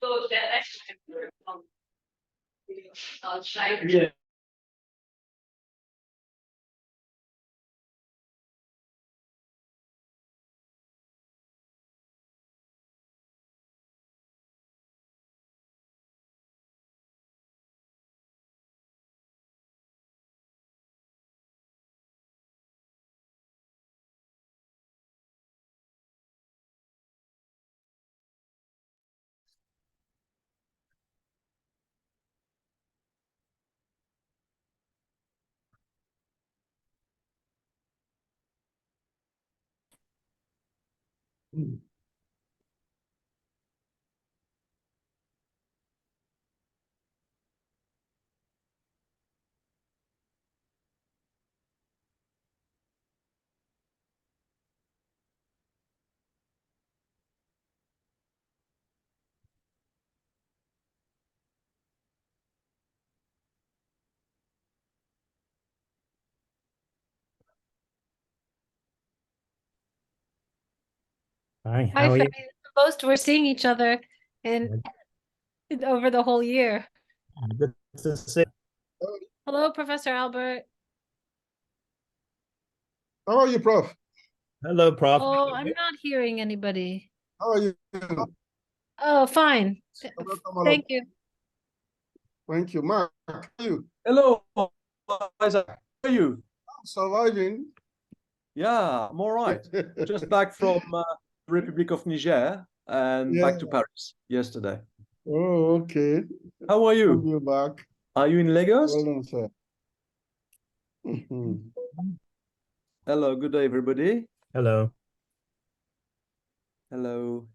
Yeah. Hi, Hi, how are you? Faye. Most we're seeing each other in over the whole year. Good to see. Hello, Professor Albert. How are you, Prof? Hello, Prof. Oh, I'm not hearing anybody. How are you? Oh, fine. Thank you. Thank you, Mark. How are you? Hello, Isaac. How are you? I'm surviving. Yeah, I'm all right. Just back from Republic of Niger and back to Paris yesterday. Oh, okay. How are you? You're back. Are you in Lagos? Well done, sir. Hello, good day, everybody. Hello. Hello.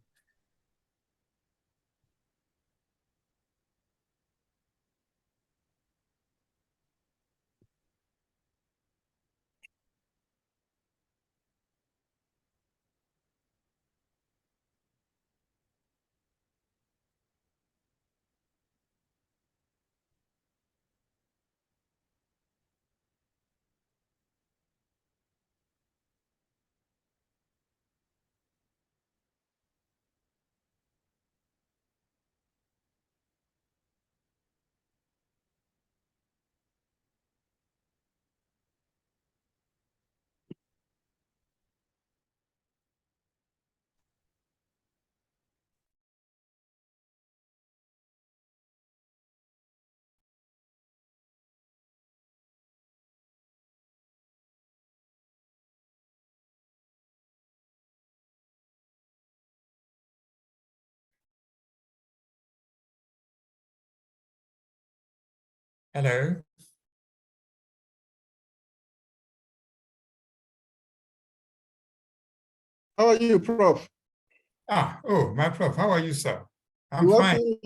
Hello. How are you, Prof? Oh, my prof, how are you, sir? I'm You fine. working?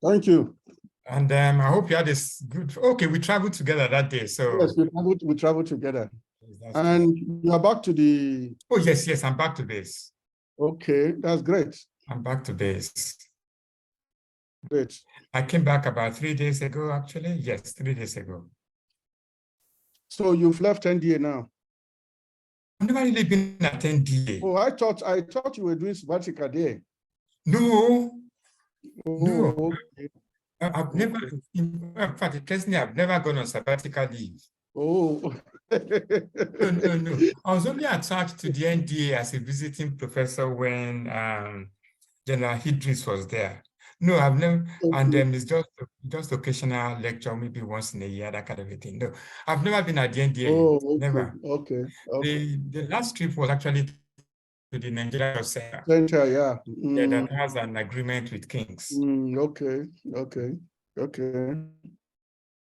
Thank you. And I hope you had this good. Okay, we traveled together that day. So Yes, we traveled together. that's And true. you are back to the. Oh, yes, I'm back to base. Okay, that's great. I'm back to base. Great. I came back about 3 days ago, actually. Yes, 3 days ago. So you've left NDA now. I've never really been at NDA. Oh, I thought you were doing sabbatical there. No, no. Oh, okay. I've never, in fact, interestingly, I've never gone on sabbatical leave. Oh. No. I was only attached to the NDA as a visiting professor when General Idris was there. No, I've never, and it's just occasional lecture, maybe once in a year, that kind of a thing. No, I've never been at the NDA. Oh, okay. Never. Okay. The last trip was actually to the Nigeria Center. Center, yeah. Yeah, that has an agreement with Kings. Okay.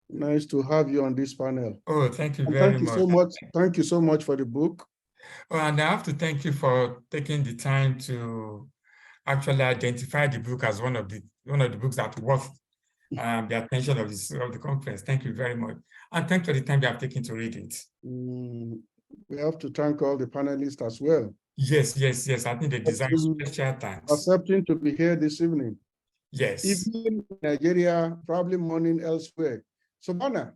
Nice to have you on this panel. Oh, thank you And very thank you much. so much. Thank you so much for the book. Oh, and I have to thank you for taking the time to actually identify the book as one of the books that worth the attention of the conference. Thank you very much, and thanks for the time you have taken to read it. We have to thank all the panelists as well. Yes. I think they deserve special thanks. Accepting to be here this evening. Yes. Evening in Nigeria, probably morning elsewhere. So, Bana,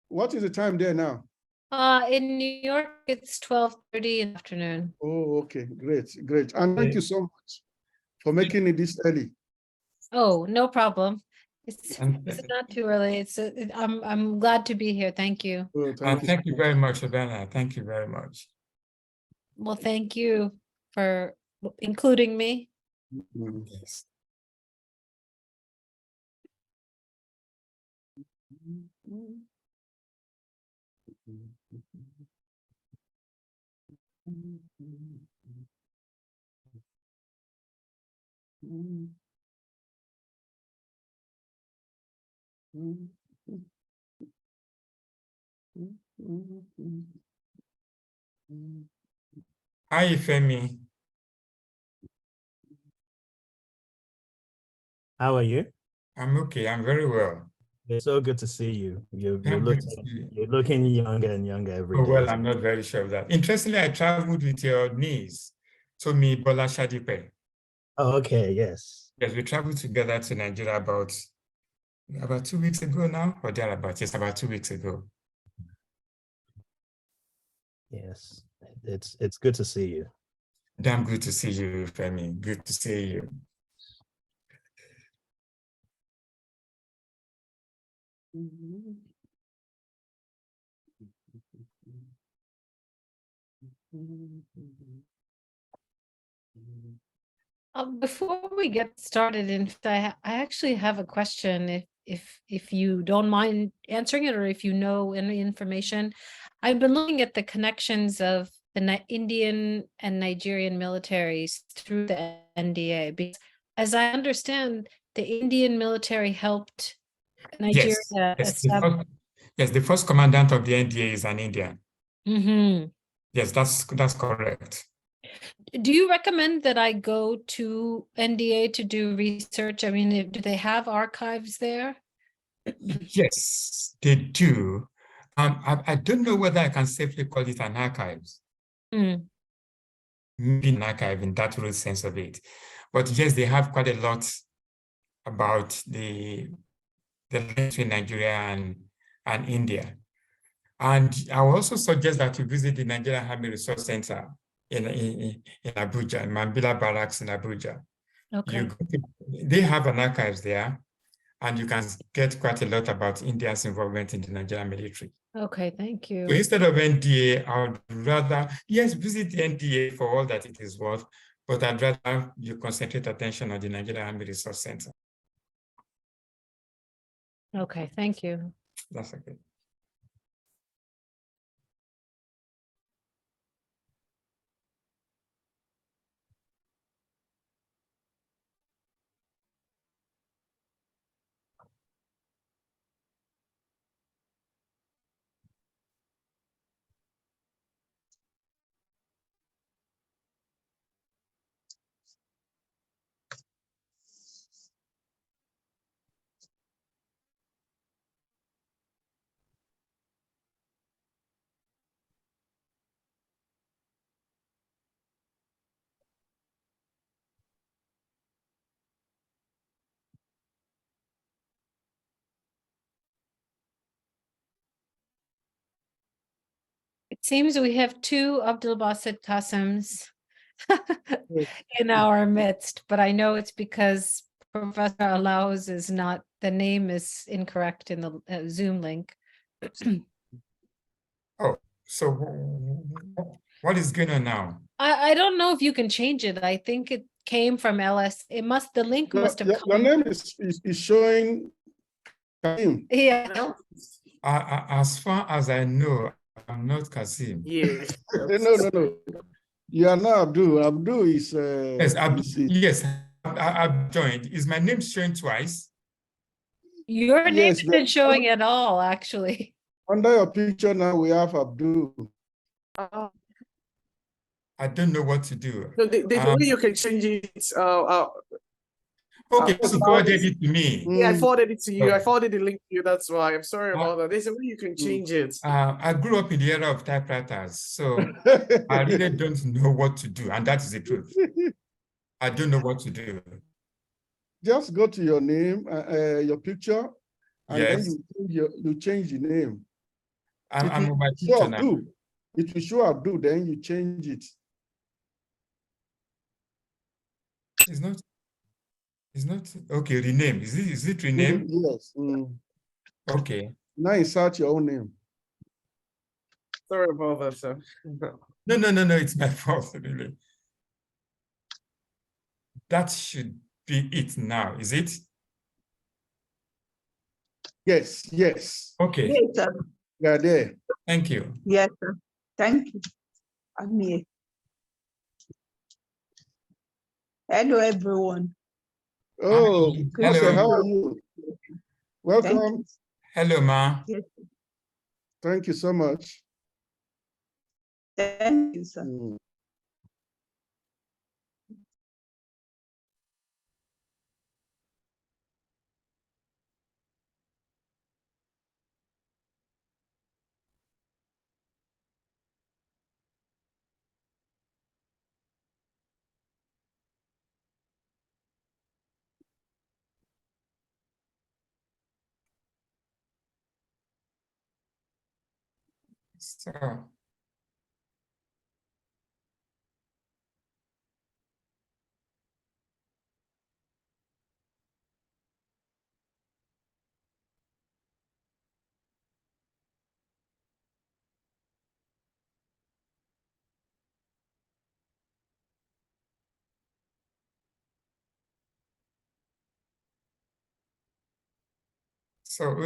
what is the time there now? In New York, it's 12:30 in the afternoon. Oh, okay, great. And thank you so much for making it this early. Oh, no problem. It's And, not too early. I'm glad to be here. Thank you. Oh, thank you very much, Abena. Thank you very much. Well, thank you for including me. Mm. Yes. Hi, Femi. How are you? I'm okay. I'm very well. It's so good to see you. You're I'm good to see you. looking younger and younger every Oh, day. well, I'm not very sure of that. Interestingly, I traveled with your niece, Tomi Bola Shadipe. Oh, okay, yes. Yes, we traveled together to Nigeria about 2 weeks ago now, or thereabouts. Yes, about 2 weeks ago. Yes. It's good to see you. Damn good to see you, Femi. Good to see you. Before we get started, in fact, I actually have a question. If you don't mind answering it, or if you know any information, I've been looking at the connections of the Indian and Nigerian militaries through the NDA. Because, as I understand, the Indian military helped Nigeria Yes, establish. the first commandant of the NDA is an Indian. Mm-hmm. Yes, that's correct. Do you recommend that I go to NDA to do research? I mean, do they have archives there? Yes, they do. I don't know whether I can safely call it an archives. Mm. Maybe an archive in that real sense of it. But yes, they have quite a lot about the link between Nigeria and India. And I will also suggest that you visit the Nigerian Army Resource Center in Abuja, in Mambila Barracks in Abuja. Okay. They have an archives there, and you can get quite a lot about India's involvement in the Nigerian military. Okay, thank you. So instead of NDA, I would rather, yes, visit the NDA for all that it is worth, but I'd rather you concentrate attention on the Nigerian Army Resource Center. Okay, thank you. That's okay. It seems we have two Abdul Basit Qasims in our midst, but I know it's because Professor Alao's is not, the name is incorrect in the Zoom link. Oh, so what is going on now? I don't know if you can change it. I think it came from LS. The link must have Your come. name is showing Karim. Yeah. As far as I know, I'm not Kasim. Yes. No. You are not Abdul. Abdul is Yes, I've joined. Is my name showing twice? Your name Yes, isn't showing at all, actually. under your picture now we have Abdul. I don't know what to do. So there's a way you can change it. Okay, so forwarded it to me. Yeah, I forwarded it to you. I Okay. forwarded the link to you. That's why. I'm sorry about that. There's a way you can change it. I grew up in the era of typewriters, so I really don't know what to do, and that is the truth. I don't know what to do. Just go to your name, your picture, and Yes. then you change the name. I'm on my Show picture now. Abdul. It will show Abdul, then you change it. It's not. It's not okay. Rename. Is it rename? Yes. Okay. Now insert your own name. Sorry about that, sir. No. It's my fault, really. That should be it now. Is it? Yes. Okay. Yes, sir. Yeah, there. Thank you. Yes, sir. Thank you. I'm here. Hello, everyone. Oh, Hi. Jose, Hello. how are you? Welcome. Thank you. Hello, ma. Yes, Thank you so much. thank you, sir. So,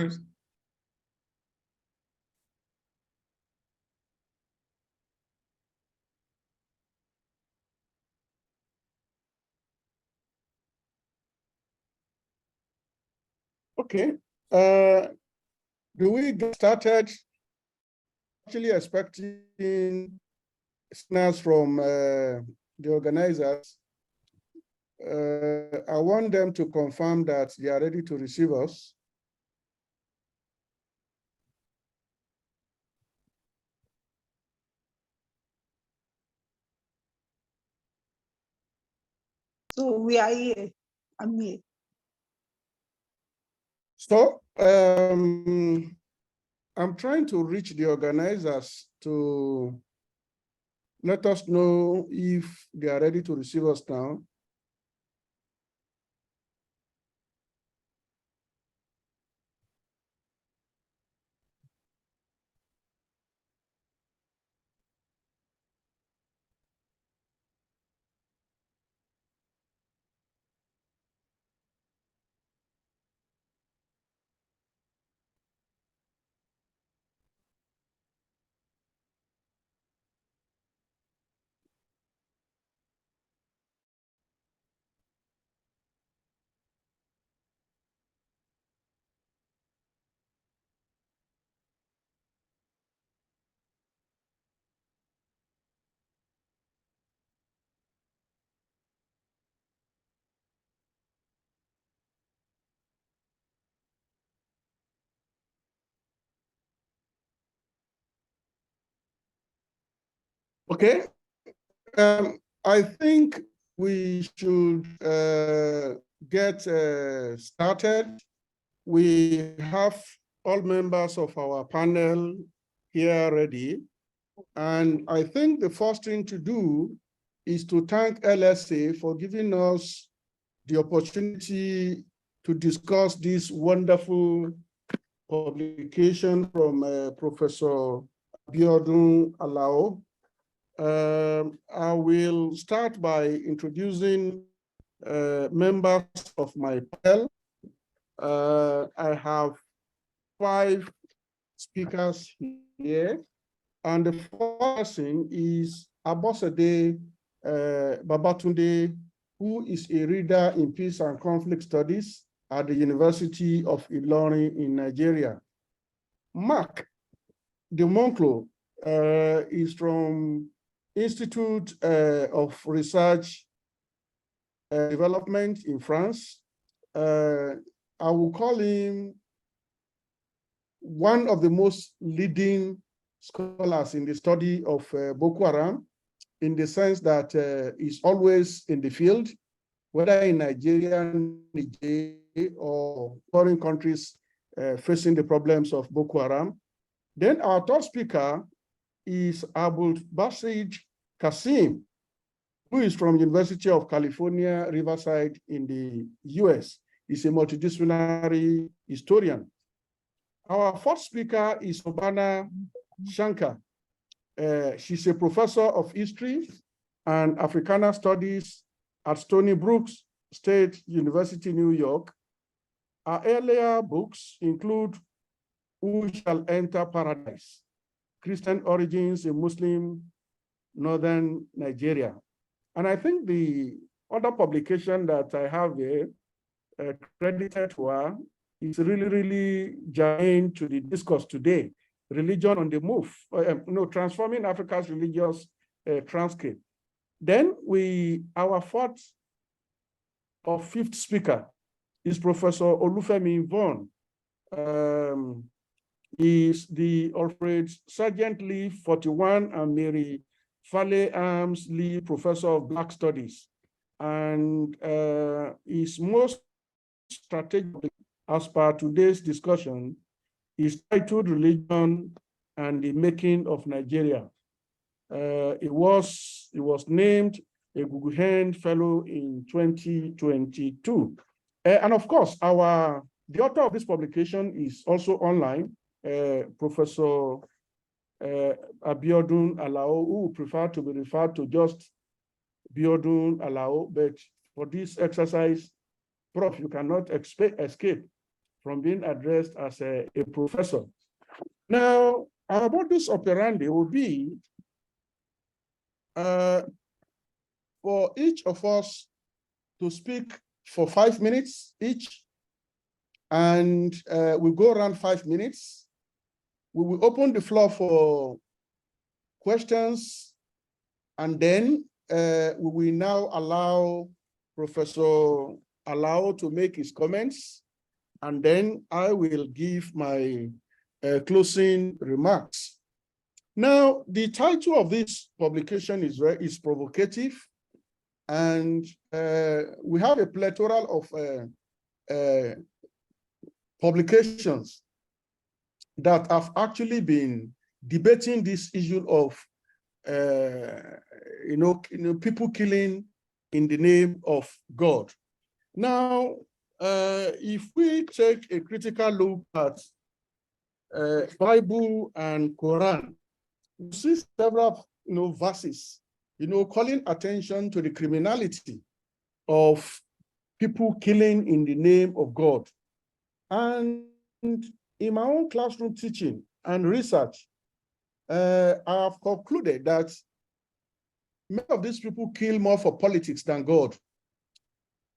so Okay. Do we get started? Actually expecting signals from the organizers. I want them to confirm that they are ready to receive us. So we are here. I'm here. So I'm trying to reach the organizers to let us know if they are ready to receive us now. Okay. I think we should get started. We have all members of our panel here ready. And I think the first thing to do is to thank LSA for giving us the opportunity to discuss this wonderful publication from Professor Abiodun Alao. I will start by introducing members of my panel. I have 5 speakers here, and the first person is Abosede Babatunde, who is a reader in peace and conflict studies at the University of Ilorin in Nigeria. Mark de Monclo is from Institute of Research Development in France. I will call him one of the most leading scholars in the study of Boko Haram, in the sense that he's always in the field, whether in Nigeria, Niger, or foreign countries facing the problems of Boko Haram. Then our third speaker is Abul Basid Kasim. who is from University of California, Riverside in the US. He's a multidisciplinary historian. Our fourth speaker is Obana Shankar. She's a professor of history and Africana studies at Stony Brook State University, New York. Her earlier books include Who Shall Enter Paradise? Christian Origins in Muslim Northern Nigeria. And I think the other publication that I have here credited to her is really germane to the discourse today, Religion on the Move, Transforming Africa's Religious Transcape. Then our fourth or fifth speaker is Professor Olufemi Vaughan. Is the Alfred Sergeant Lee 41 and Mary Fale Arms Lee Professor of Black Studies, and is most strategic as per today's discussion is titled Religion and the Making of Nigeria. It was named a Guggenheim Fellow in 2022. And of course, the author of this publication is also online, Professor Abiodun Alao, who would prefer to be referred to just Abiodun Alao, but for this exercise, Prof, you cannot escape from being addressed as a professor. Now, our modus operandi will be for each of us to speak for 5 minutes each, and we'll go around 5 minutes. We will open the floor for questions, and then we will now allow Professor Alao to make his comments, and then I will give my closing remarks. Now, the title of this publication is provocative, and we have a plethora of publications that have actually been debating this issue of people killing in the name of God. Now, if we take a critical look at Bible and Quran, we see several verses calling attention to the criminality of people killing in the name of God. And in my own classroom teaching and research, I have concluded that many of these people kill more for politics than God.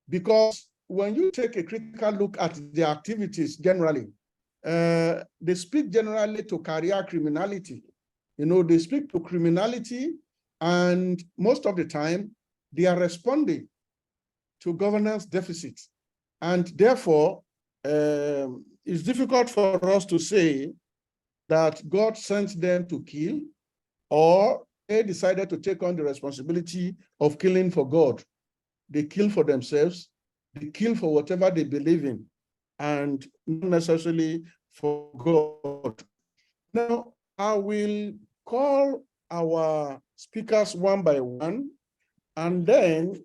Because when you take a critical look at their activities generally, they speak generally to career criminality. They speak to criminality, and most of the time, they are responding to governance deficits. And therefore, it's difficult for us to say that God sent them to kill, or they decided to take on the responsibility of killing for God. They kill for themselves, they kill for whatever they believe in, and not necessarily for God. Now, I will call our speakers one by one, and then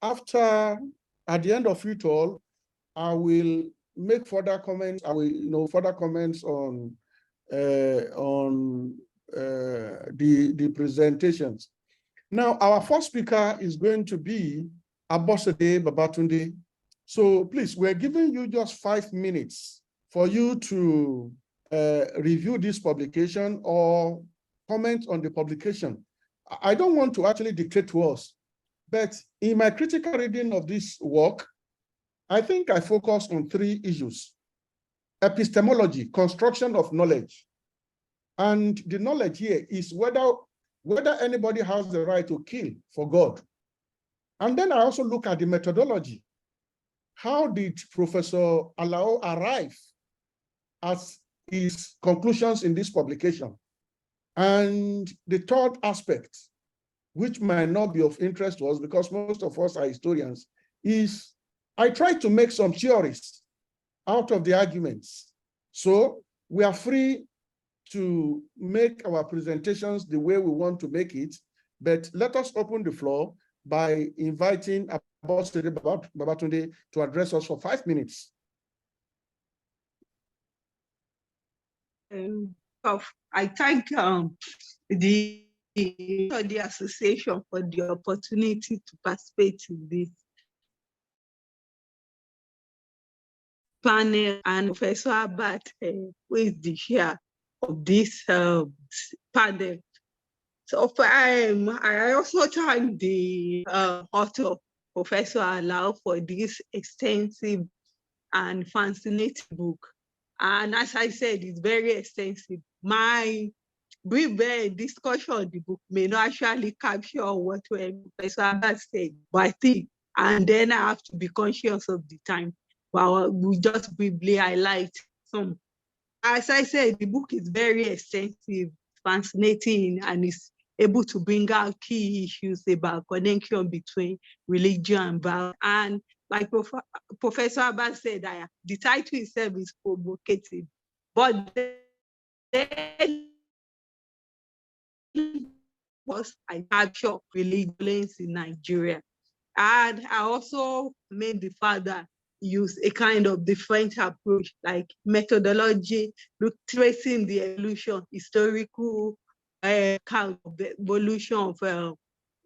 at the end of it all, I will make further comments. I will, further comments on the presentations. Now, our first speaker is going to be Abosede Babatunde. So please, we're giving you just 5 minutes for you to review this publication or comment on the publication. I don't want to actually dictate to us, but in my critical reading of this work, I think I focus on 3 issues: epistemology, construction of knowledge. And the knowledge here is whether anybody has the right to kill for God. And then I also look at the methodology. How did Professor Alao arrive at his conclusions in this publication? And the third aspect, which might not be of interest to us because most of us are historians, is I try to make some theories out of the arguments. So we are free to make our presentations the way we want to make it, but let us open the floor by inviting Abosede Babatunde to address us for 5 minutes. I thank the association for the opportunity to participate in this panel, and Professor Abat, who is the chair of this panel. So I also thank the author, Professor Alao, for this extensive and fascinating book. And as I said, it's very extensive. My brief discussion of the book may not actually capture what Professor Abat said, but I think, and then I have to be conscious of the time. But we just briefly highlight some. As I said, the book is very extensive, fascinating, and is able to bring out key issues about connection between religion and violence. And like Professor Abbas said, the title itself is provocative, but then I capture religion in Nigeria. And I also made the father use a kind of different approach, like methodology, tracing the evolution, historical kind of the evolution of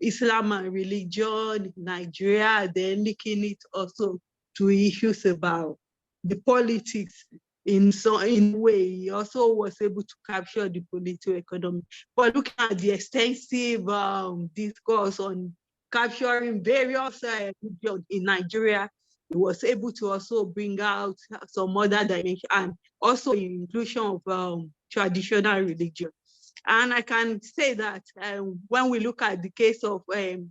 Islam and religion, Nigeria, then linking it also to issues about the politics in a way. He also was able to capture the political economy. But looking at the extensive discourse on capturing various regions in Nigeria, he was able to also bring out some other dimension, and also inclusion of traditional religion. And I can say that when we look at the case of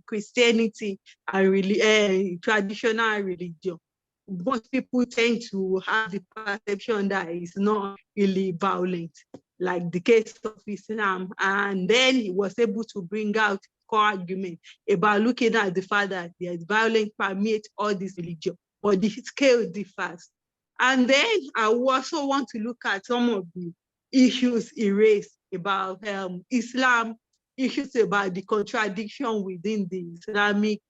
Christianity and traditional religion, most people tend to have the perception that it's not really violent, like the case of Islam. And then he was able to bring out core argument about looking at the fact that there's violence permeates all this religion, but the scale differs. And then I also want to look at some of the issues he raised about Islam, issues about the contradiction within the Islamic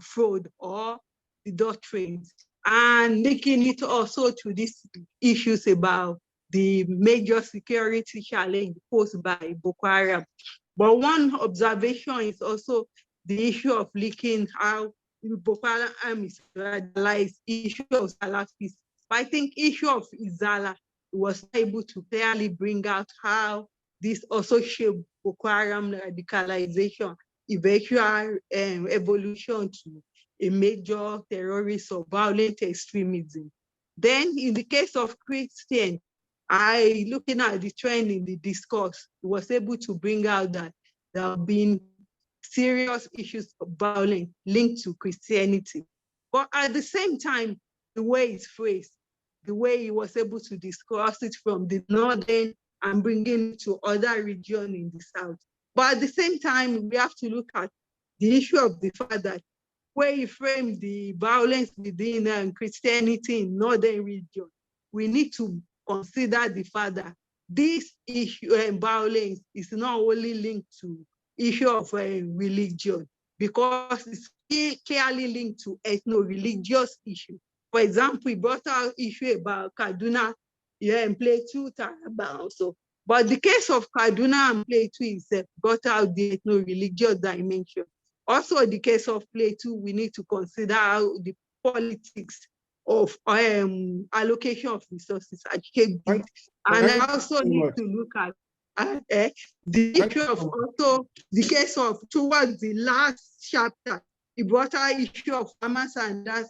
fraud or the doctrines, and linking it also to these issues about the major security challenge posed by Boko Haram. But one observation is also the issue of linking how Boko Haram is radicalized, issue of Salafis. But I think issue of Izala was able to clearly bring out how this also shaped Boko Haram radicalization, eventual evolution to a major terrorist or violent extremism. Then in the case of Christian, looking at the trend in the discourse, was able to bring out that there have been serious issues of violence linked to Christianity. But at the same time, the way it's phrased, the way he was able to discuss it from the northern and bringing it to other regions in the south. But at the same time, we have to look at the issue of the fact that where he framed the violence within Christianity in northern region, we need to consider the fact that this issue and violence is not only linked to issue of religion, because it's clearly linked to ethno-religious issue. For example, we brought out issue about Kaduna, and Plateau, Taraba also. But the case of Kaduna and Plateau is brought out the ethno-religious dimension. Also, the case of Plateau, we need to consider how the politics of allocation of resources are shaped. And I also need to look at the issue of also the case of towards the last chapter, he brought out issue of Hamas and that.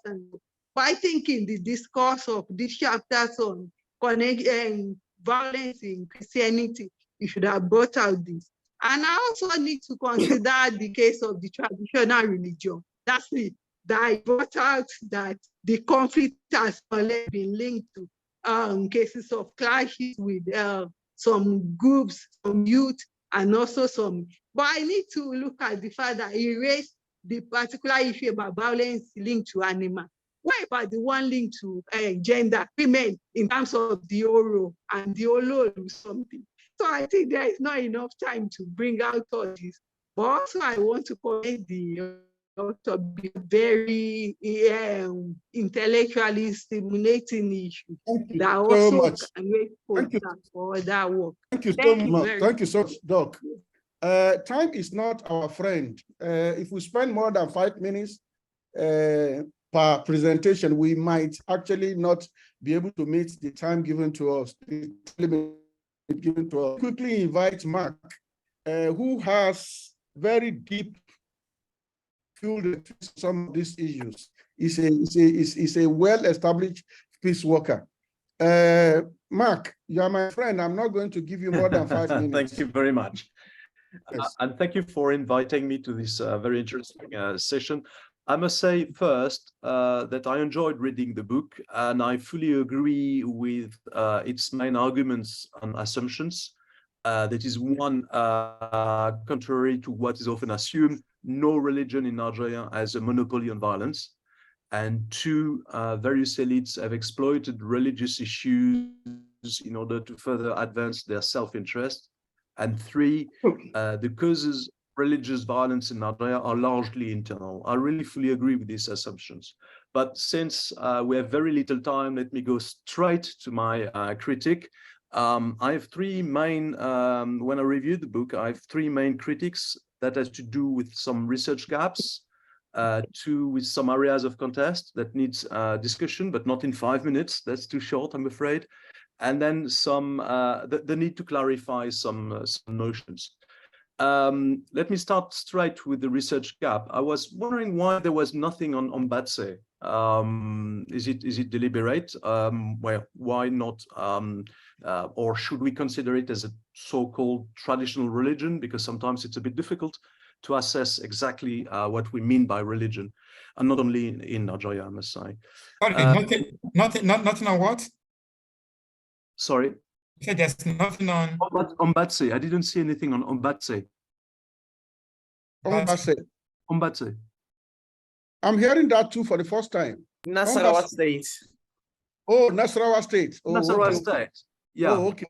But I think in the discourse of these chapters on violence in Christianity, you should have brought out this. And I also need to consider the case of the traditional religion. That's it. That I brought out that the conflict has been linked to cases of clashes with some groups, some youth, and also some. But I need to look at the fact that he raised the particular issue about violence linked to animal. Why about the one linked to gender, women, in terms of the Oro and the Olo or something? So I think there is not enough time to bring out all this. But also I want to comment the author be very intellectually stimulating issue Thank you that so also much. can make Thank you. for that work. Thank you so Thank you much. very Thank you so much, Doc. Time is not our friend. If we spend more than 5 minutes per presentation, we might actually not be able to meet the time given to us. Quickly invite Mark, who has very deep field into some of these issues. He's a well-established peace worker. Mark, you are my friend. I'm not going to give you more than 5 minutes. Thank you very much. Yes. And thank you for inviting me to this very interesting session. I must say first that I enjoyed reading the book, and I fully agree with its main arguments and assumptions. That is one, contrary to what is often assumed, no religion in Nigeria has a monopoly on violence. And two, various elites have exploited religious issues in order to further advance their self-interest. And three, the causes of religious violence in Nigeria are largely internal. I really fully agree with these assumptions. But since we have very little time, let me go straight to my critique. I have three main, when I reviewed the book, I have three main critiques that has to do with some research gaps, two with some areas of contest that needs discussion, but not in 5 minutes. That's too short, I'm afraid. And then some the need to clarify some notions. Let me start straight with the research gap. I was wondering why there was nothing on Ombatse. Is it deliberate? Well, why not? Or should we consider it as a so-called traditional religion? Because sometimes it's a bit difficult to assess exactly what we mean by religion, and not only in Nigeria, I must say. Sorry, nothing on what? Sorry? You said there's nothing on Ombatse. I didn't see anything on Ombatse. Ombatse. I'm hearing that too for the first time. Nasarawa State. Oh, Nasarawa State. Oh, Nasarawa okay. State. Yeah. Oh, okay.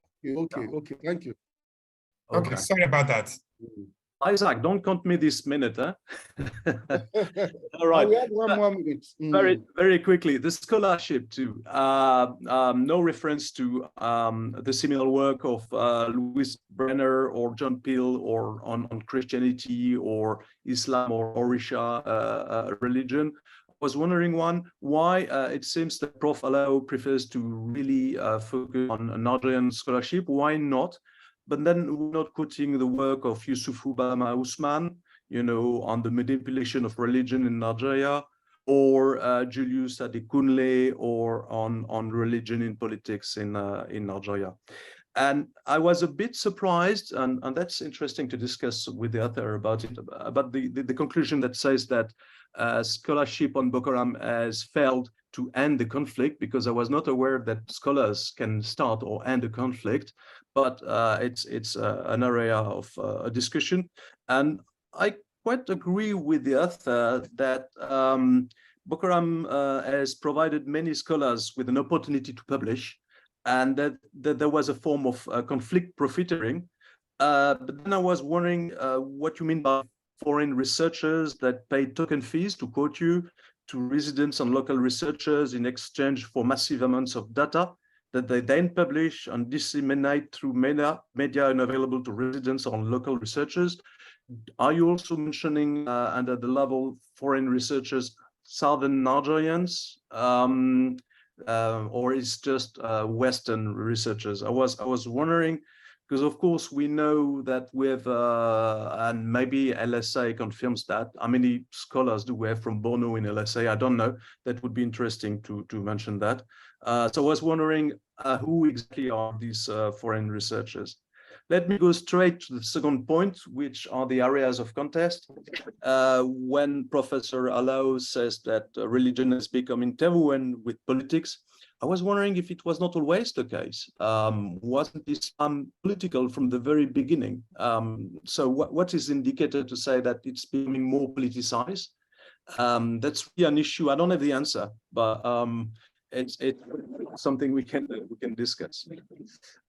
Thank you. Okay, sorry about that. Isaac, don't count me this minute, huh? All right. We have 1 more minute. Very quickly, the scholarship too. No reference to the seminal work of Louis Brenner or John Peel or on Christianity or Islam or Orisha religion. I was wondering why it seems that Prof. Alao prefers to really focus on Nigerian scholarship. Why not? But then we're not quoting the work of Yusufu Bama Usman, on the manipulation of religion in Nigeria, or Julius Adekunle, or on religion in politics in Nigeria. And I was a bit surprised, and that's interesting to discuss with the author about it, about the conclusion that says that scholarship on Boko Haram has failed to end the conflict, because I was not aware that scholars can start or end a conflict, but it's an area of discussion. And I quite agree with the author that Boko Haram has provided many scholars with an opportunity to publish, and that there was a form of conflict profiteering. But then I was wondering what you mean by foreign researchers that pay token fees, to quote you, to residents and local researchers in exchange for massive amounts of data that they then publish and disseminate through media unavailable to residents or local researchers. Are you also mentioning under the level foreign researchers, Southern Nigerians, or is just Western researchers? I was wondering, because of course we know that with and maybe LSA confirms that. How many scholars do we have from Borno in LSA? I don't know. That would be interesting to mention that. So I was wondering who exactly are these foreign researchers. Let me go straight to the second point, which are the areas of contest. When Professor Alao says that religion has become interwoven with politics, I was wondering if it was not always the case. Wasn't Islam political from the very beginning? So what is indicated to say that it's becoming more politicized? That's really an issue. I don't have the answer, but it's something we can discuss.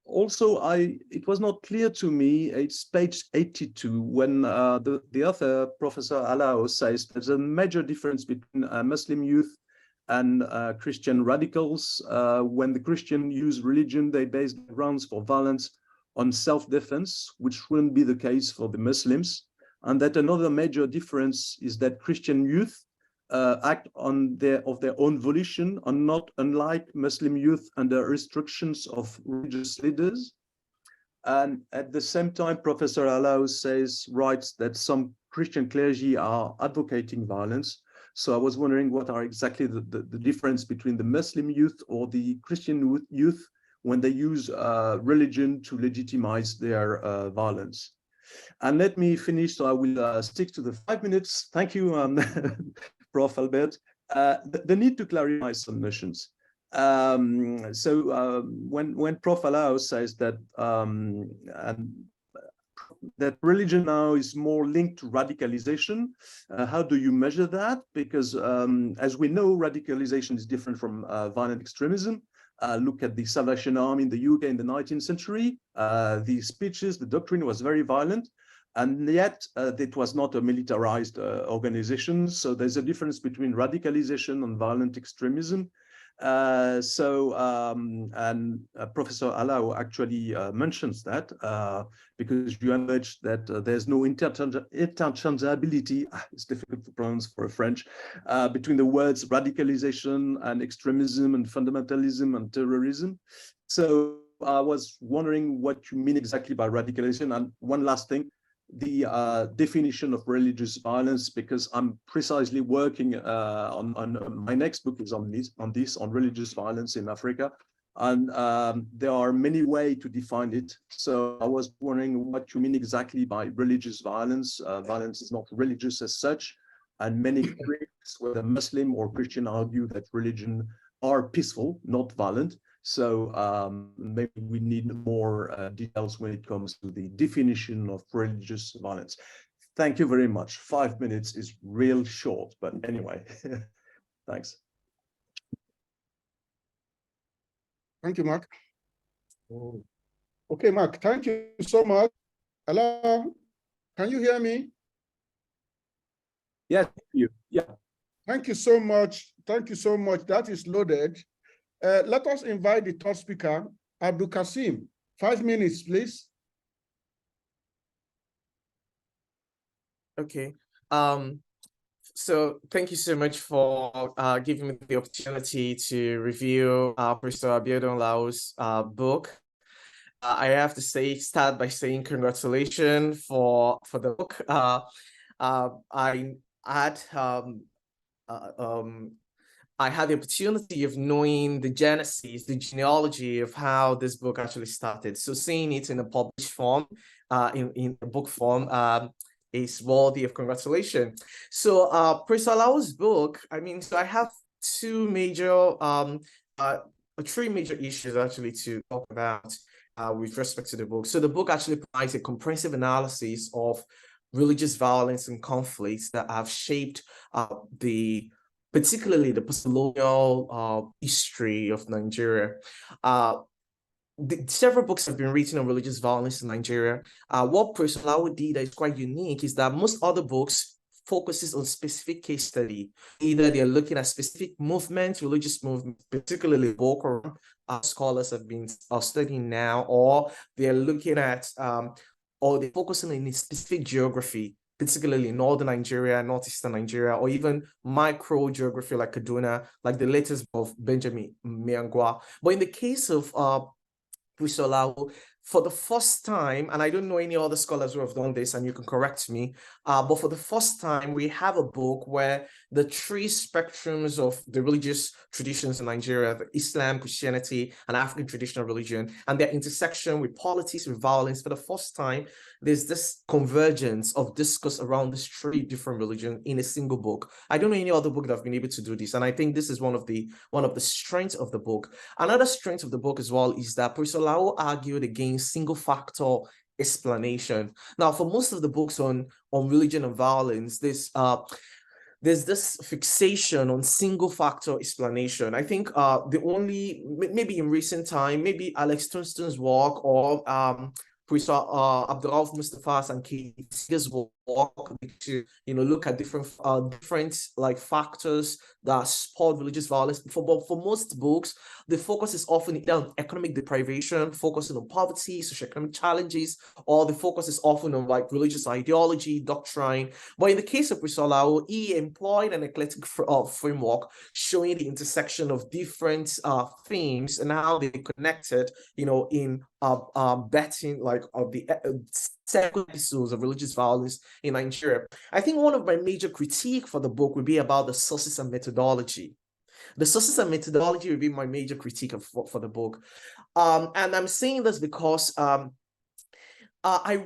Also, it was not clear to me. It's page 82 when the author, Professor Alao, says there's a major difference between Muslim youth and Christian radicals. When the Christian use religion, they base the grounds for violence on self-defense, which wouldn't be the case for the Muslims. And that another major difference is that Christian youth act of their own volition, and not unlike Muslim youth under restrictions of religious leaders. And at the same time, Professor Alao writes that some Christian clergy are advocating violence. So I was wondering what are exactly the difference between the Muslim youth or the Christian youth when they use religion to legitimize their violence. And let me finish, so I will stick to the 5 minutes. Thank you, Prof. Albert. The need to clarify some notions. When Prof. Alao says that that religion now is more linked to radicalization, how do you measure that? Because as we know, radicalization is different from violent extremism. Look at the Salvation Army in the UK in the 19th century. The speeches, the doctrine was very violent, and yet it was not a militarized organization. So there's a difference between radicalization and violent extremism. Professor Alao actually mentions that because you allege that there's no interchangeability, it's difficult to pronounce for a French, between the words radicalization and extremism and fundamentalism and terrorism. So I was wondering what you mean exactly by radicalization. And one last thing, the definition of religious violence, because I'm precisely working on my next book is on religious violence in Africa, and there are many ways to define it. So I was wondering what you mean exactly by religious violence. Violence is not religious as such, and many critics, whether Muslim or Christian, argue that religion are peaceful, not violent. So maybe we need more details when it comes to the definition of religious violence. Thank you very much. 5 minutes is real short, but anyway, thanks. Thank you, Mark. Okay, Mark, thank you so much. Hello, can you hear me? Yes, thank you. Yeah. Thank you so much. Thank you so much. That is loaded. Let us invite the third speaker, Abdul Kasim. 5 minutes, please. Okay. So thank you so much for giving me the opportunity to review Professor Abiodun Alao's book. I have to start by saying congratulations for the book. I had the opportunity of knowing the genesis, the genealogy of how this book actually started. So seeing it in a published form, in a book form, is worthy of congratulations. So Professor Alao's book, so I have three major issues actually to talk about with respect to the book. So the book actually provides a comprehensive analysis of religious violence and conflicts that have shaped particularly the post-colonial history of Nigeria. Several books have been written on religious violence in Nigeria. What Professor Alao did that is quite unique is that most other books focuses on specific case study. Either they're looking at specific movements, religious movements, particularly Boko Haram, scholars have been studying now, or they're looking at, or they're focusing on a specific geography, particularly northern Nigeria, northeastern Nigeria, or even micro geography like Kaduna, like the latest book of Benjamin Miangwa. But in the case of Professor Alao, for the first time, and I don't know any other scholars who have done this, and you can correct me, but for the first time, we have a book where the three spectrums of the religious traditions in Nigeria, the Islam, Christianity, and African traditional religion, and their intersection with politics, with violence, for the first time, there's this convergence of discourse around these three different religions in a single book. I don't know any other book that have been able to do this, and I think this is one of the strengths of the book. Another strength of the book as well is that Professor Alao argued against single factor explanation. Now, for most of the books on religion and violence, there's this fixation on single factor explanation. I think the only, maybe in recent time, maybe Alex Tunstall's work or Professor Abdulrauf Mustafa's and Katie's work to look at different like factors that support religious violence. But for most books, the focus is often either on economic deprivation, focusing on poverty, socioeconomic challenges, or the focus is often on like religious ideology, doctrine. But in the case of Professor Alao, he employed an eclectic framework showing the intersection of different themes and how they connected, in betting like of the second episodes of religious violence in Nigeria. I think one of my major critique for the book would be about the sources and methodology. The sources and methodology would be my major critique for the book. And I'm saying this because I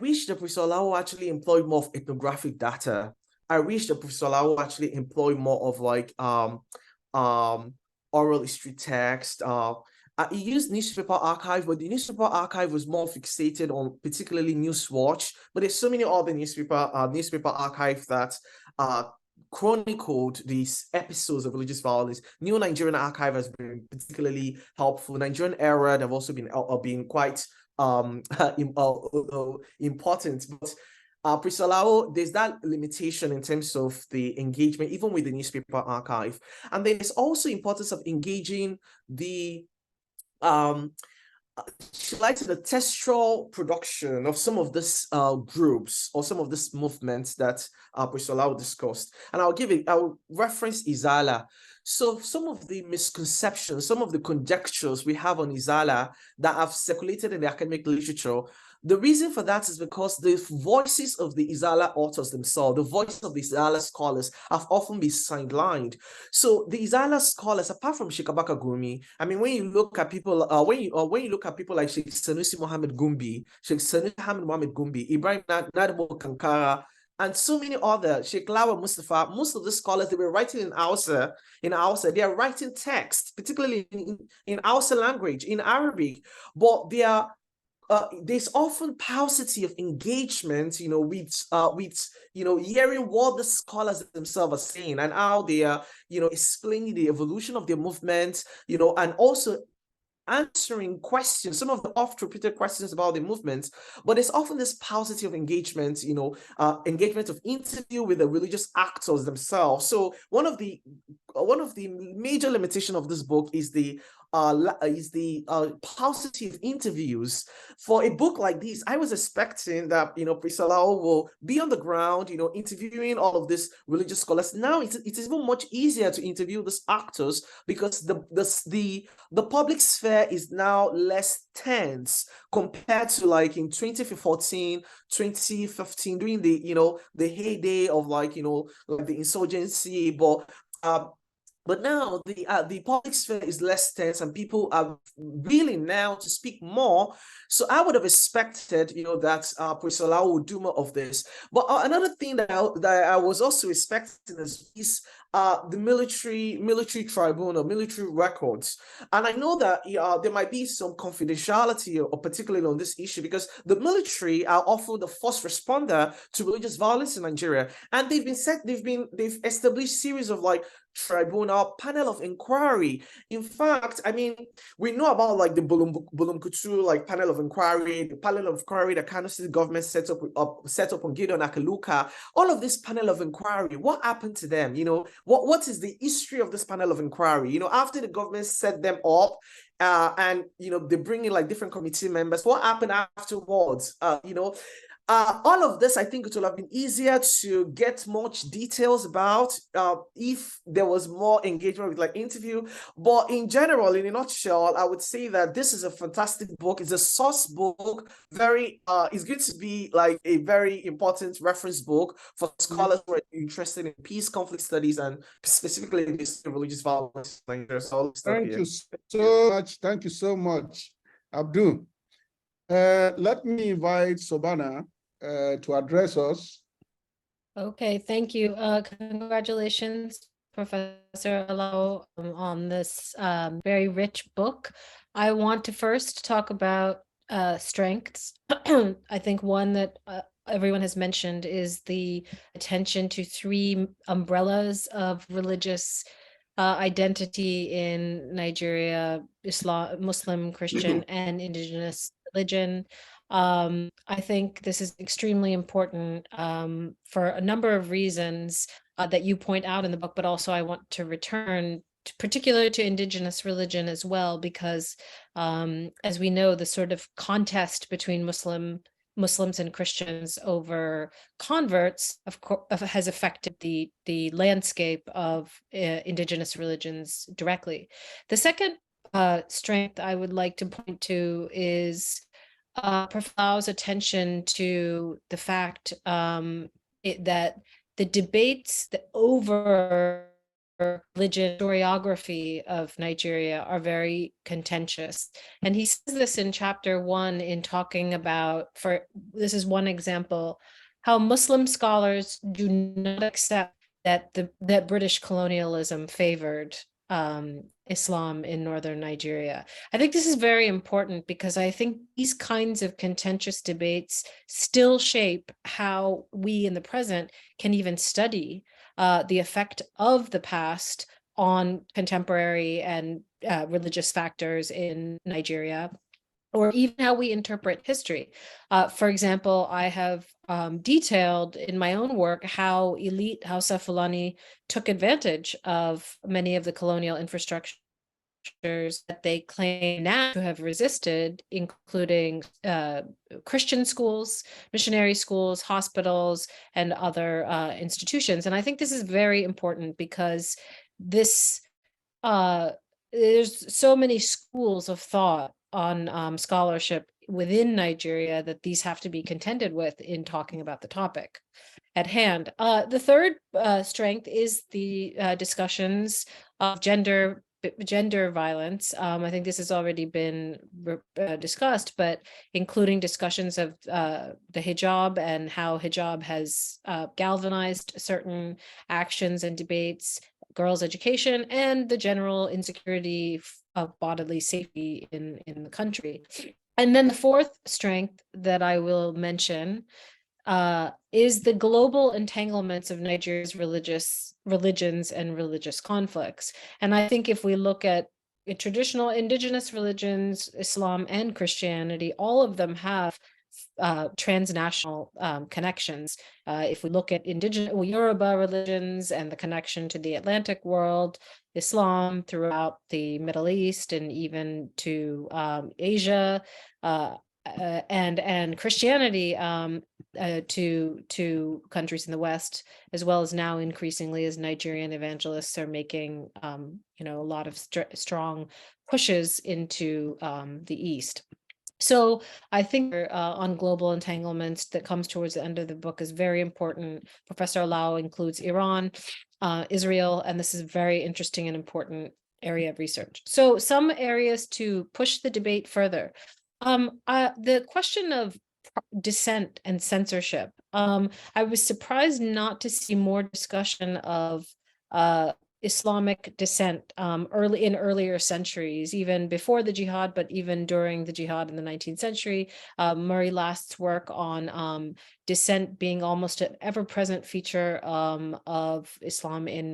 wish that Professor Alao actually employed more of ethnographic data. I wish that Professor Alao actually employed more of like oral history text. He used newspaper archive, but the newspaper archive was more fixated on particularly Newswatch. But there's so many other newspaper archive that chronicled these episodes of religious violence. New Nigerian Archive has been particularly helpful. Nigerian Era, they've also been quite important. But Professor Alao, there's that limitation in terms of the engagement, even with the newspaper archive. And then there's also importance of engaging the the textual production of some of these groups or some of these movements that Professor Alao discussed. And I'll reference Izala. So some of the misconceptions, some of the conjectures we have on Izala that have circulated in the academic literature, the reason for that is because the voices of the Izala authors themselves, the voices of the Izala scholars have often been sidelined. So the Izala scholars, apart from Sheikh Abubakar Gumi, I mean, when you look at people, when you look at people like Sheikh Sanusi Mohammed Gumbi, Ibrahim Nadabo Kankara, and so many others, Sheikh Lawa Mustafa, most of the scholars, they were writing in Hausa, they are writing text, particularly in Hausa language, in Arabic, but they are there's often paucity of engagement, with hearing what the scholars themselves are saying and how they are, explaining the evolution of their movement, and also answering questions, some of the oft-repeated questions about the movement. But there's often this paucity of engagement, engagement of interview with the religious actors themselves. So one of the major limitation of this book is the paucity of interviews. For a book like this, I was expecting that Professor Alao will be on the ground, interviewing all of these religious scholars. Now it is even much easier to interview these actors because the public sphere is now less tense compared to like in 2014, 2015, during the heyday of like the insurgency, but now the public sphere is less tense and people are willing now to speak more. So I would have expected, that Professor Alao would do more of this. But another thing that I was also expecting is the military tribunal, military records. And I know that there might be some confidentiality, or particularly on this issue, because the military are often the first responder to religious violence in Nigeria. And they've established series of like tribunal, panel of inquiry. In fact, I mean, we know about like the Bulumkutu like panel of inquiry, the panel of inquiry that Kano State government set up on Gideon Akaluka. All of this panel of inquiry, what happened to them? What is the history of this panel of inquiry? After the government set them up, and they bring in like different committee members, what happened afterwards? All of this, I think it would have been easier to get much details about if there was more engagement with like interview. But in general, in a nutshell, I would say that this is a fantastic book. It's a source book. It's going to be like a very important reference book for scholars who are interested in peace, conflict studies, and specifically in religious violence. Thank you so much. Thank you so much, Abdul. Let me invite Sobana to address us. Okay, thank you. Congratulations, Professor Alao, on this very rich book. I want to first talk about strengths. I think one that everyone has mentioned is the attention to three umbrellas of religious identity in Nigeria: Islam, Muslim, Christian, and indigenous religion. I think this is extremely important for a number of reasons that you point out in the book, but also I want to return particularly to indigenous religion as well, because as we know, the sort of contest between Muslims and Christians over converts, of course, has affected the landscape of indigenous religions directly. The second strength I would like to point to is Professor Alao's attention to the fact that the debates over religion historiography of Nigeria are very contentious. And he says this in chapter 1 in talking about, this is one example, how Muslim scholars do not accept that that British colonialism favored Islam in northern Nigeria. I think this is very important because I think these kinds of contentious debates still shape how we in the present can even study the effect of the past on contemporary and religious factors in Nigeria, or even how we interpret history. For example, I have detailed in my own work how elite Hausa Fulani took advantage of many of the colonial infrastructures that they claim now to have resisted, including Christian schools, missionary schools, hospitals, and other institutions. And I think this is very important because this there's so many schools of thought on scholarship within Nigeria that these have to be contended with in talking about the topic at hand. The third strength is the discussions of gender violence. I think this has already been discussed, but including discussions of the hijab and how hijab has galvanized certain actions and debates, girls' education, and the general insecurity of bodily safety in the country. And then the fourth strength that I will mention is the global entanglements of Nigeria's religions and religious conflicts. And I think if we look at traditional indigenous religions, Islam and Christianity, all of them have transnational connections. If we look at indigenous Yoruba religions and the connection to the Atlantic world, Islam throughout the Middle East and even to Asia, and Christianity to countries in the West, as well as now increasingly as Nigerian evangelists are making a lot of strong pushes into the East. So I think on global entanglements that comes towards the end of the book is very important. Professor Alao includes Iran, Israel, and this is a very interesting and important area of research. So some areas to push the debate further. The question of dissent and censorship. I was surprised not to see more discussion of Islamic dissent earlier centuries, even before the jihad, but even during the jihad in the 19th century. Murray Last's work on dissent being almost an ever-present feature of Islam in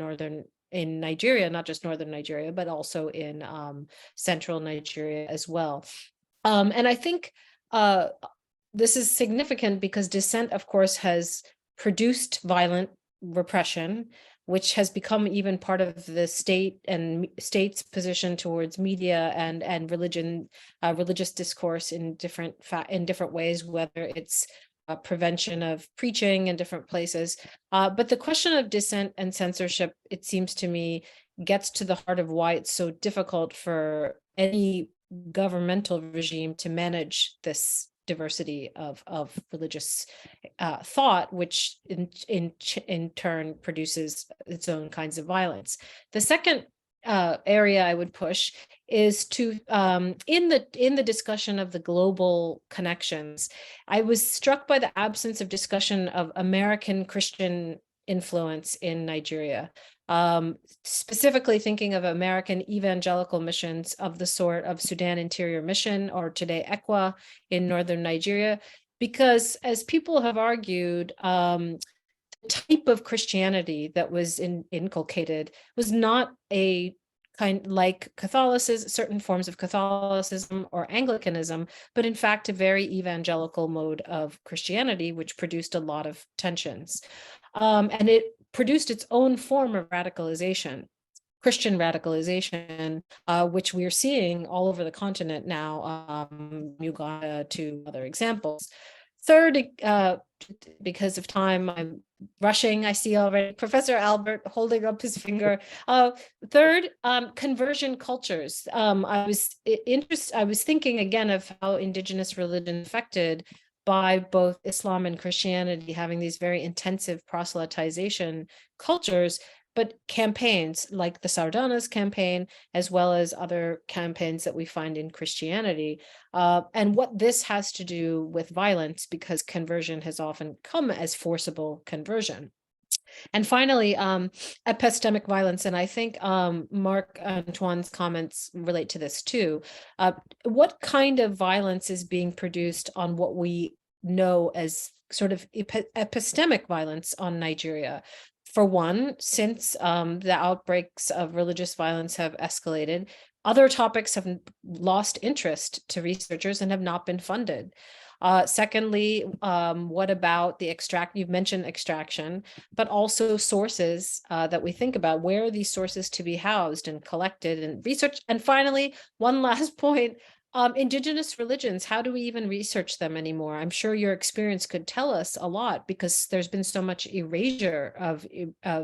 Nigeria, not just northern Nigeria, but also in central Nigeria as well. And I think this is significant because dissent, of course, has produced violent repression, which has become even part of the state and state's position towards media and religious discourse in different ways, whether it's prevention of preaching in different places. But the question of dissent and censorship, it seems to me, gets to the heart of why it's so difficult for any governmental regime to manage this diversity of religious thought, which in turn produces its own kinds of violence. The second area I would push is to in the discussion of the global connections. I was struck by the absence of discussion of American Christian influence in Nigeria. Specifically thinking of American evangelical missions of the sort of Sudan Interior Mission or today ECWA in northern Nigeria. because as people have argued, the type of Christianity that was inculcated was not a kind like Catholicism, certain forms of Catholicism or Anglicanism, but in fact a very evangelical mode of Christianity, which produced a lot of tensions. And it produced its own form of radicalization, Christian radicalization, which we're seeing all over the continent now, Uganda to other examples. Third, because of time, I'm rushing. I see already Professor Albert holding up his finger. Third, conversion cultures. I was thinking again of how indigenous religion affected by both Islam and Christianity, having these very intensive proselytization cultures, but campaigns like the Sardanas campaign, as well as other campaigns that we find in Christianity, and what this has to do with violence, because conversion has often come as forcible conversion. And finally, epistemic violence, and I think Marc Antoine's comments relate to this too. What kind of violence is being produced on what we know as sort of epistemic violence on Nigeria? For one, since the outbreaks of religious violence have escalated, other topics have lost interest to researchers and have not been funded. Secondly, what about the you've mentioned extraction, but also sources that we think about. Where are these sources to be housed and collected and researched? And finally, one last point, indigenous religions, how do we even research them anymore? I'm sure your experience could tell us a lot, because there's been so much erasure of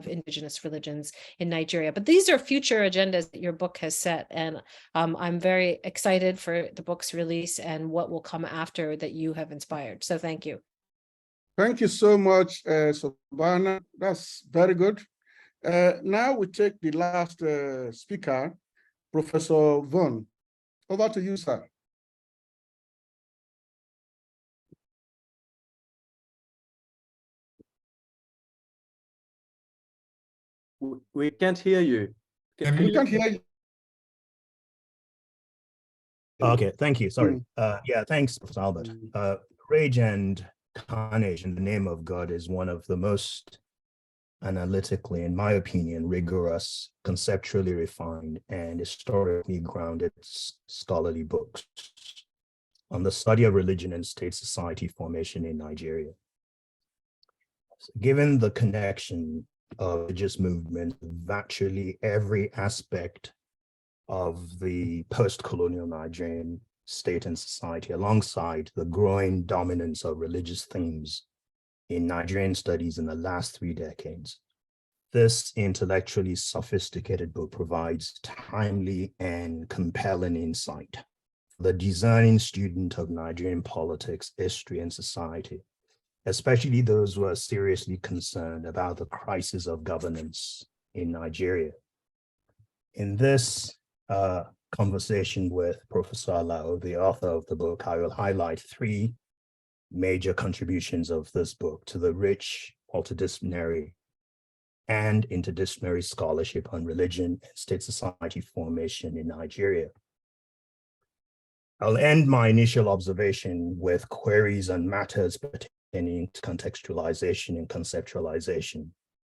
indigenous religions in Nigeria. But these are future agendas that your book has set, and I'm very excited for the book's release and what will come after that you have inspired. So thank you. Thank you so much, Sobana. That's very good. Now we take the last speaker, Professor Von. Over to you, sir. We can't hear you. We can't hear you. Okay, thank you. Sorry. Yeah, thanks, Professor Albert. Rage and Carnage in the Name of God is one of the most analytically, in my opinion, rigorous, conceptually refined, and historically grounded scholarly books on the study of religion and state society formation in Nigeria. So given the connection of religious movements, virtually every aspect of the post-colonial Nigerian state and society, alongside the growing dominance of religious themes in Nigerian studies in the last 3 decades, this intellectually sophisticated book provides timely and compelling insight for the discerning student of Nigerian politics, history, and society, especially those who are seriously concerned about the crisis of governance in Nigeria. In this conversation with Professor Alao, the author of the book, I will highlight 3 major contributions of this book to the rich multidisciplinary and interdisciplinary scholarship on religion and state society formation in Nigeria. I'll end my initial observation with queries on matters pertaining to contextualization and conceptualization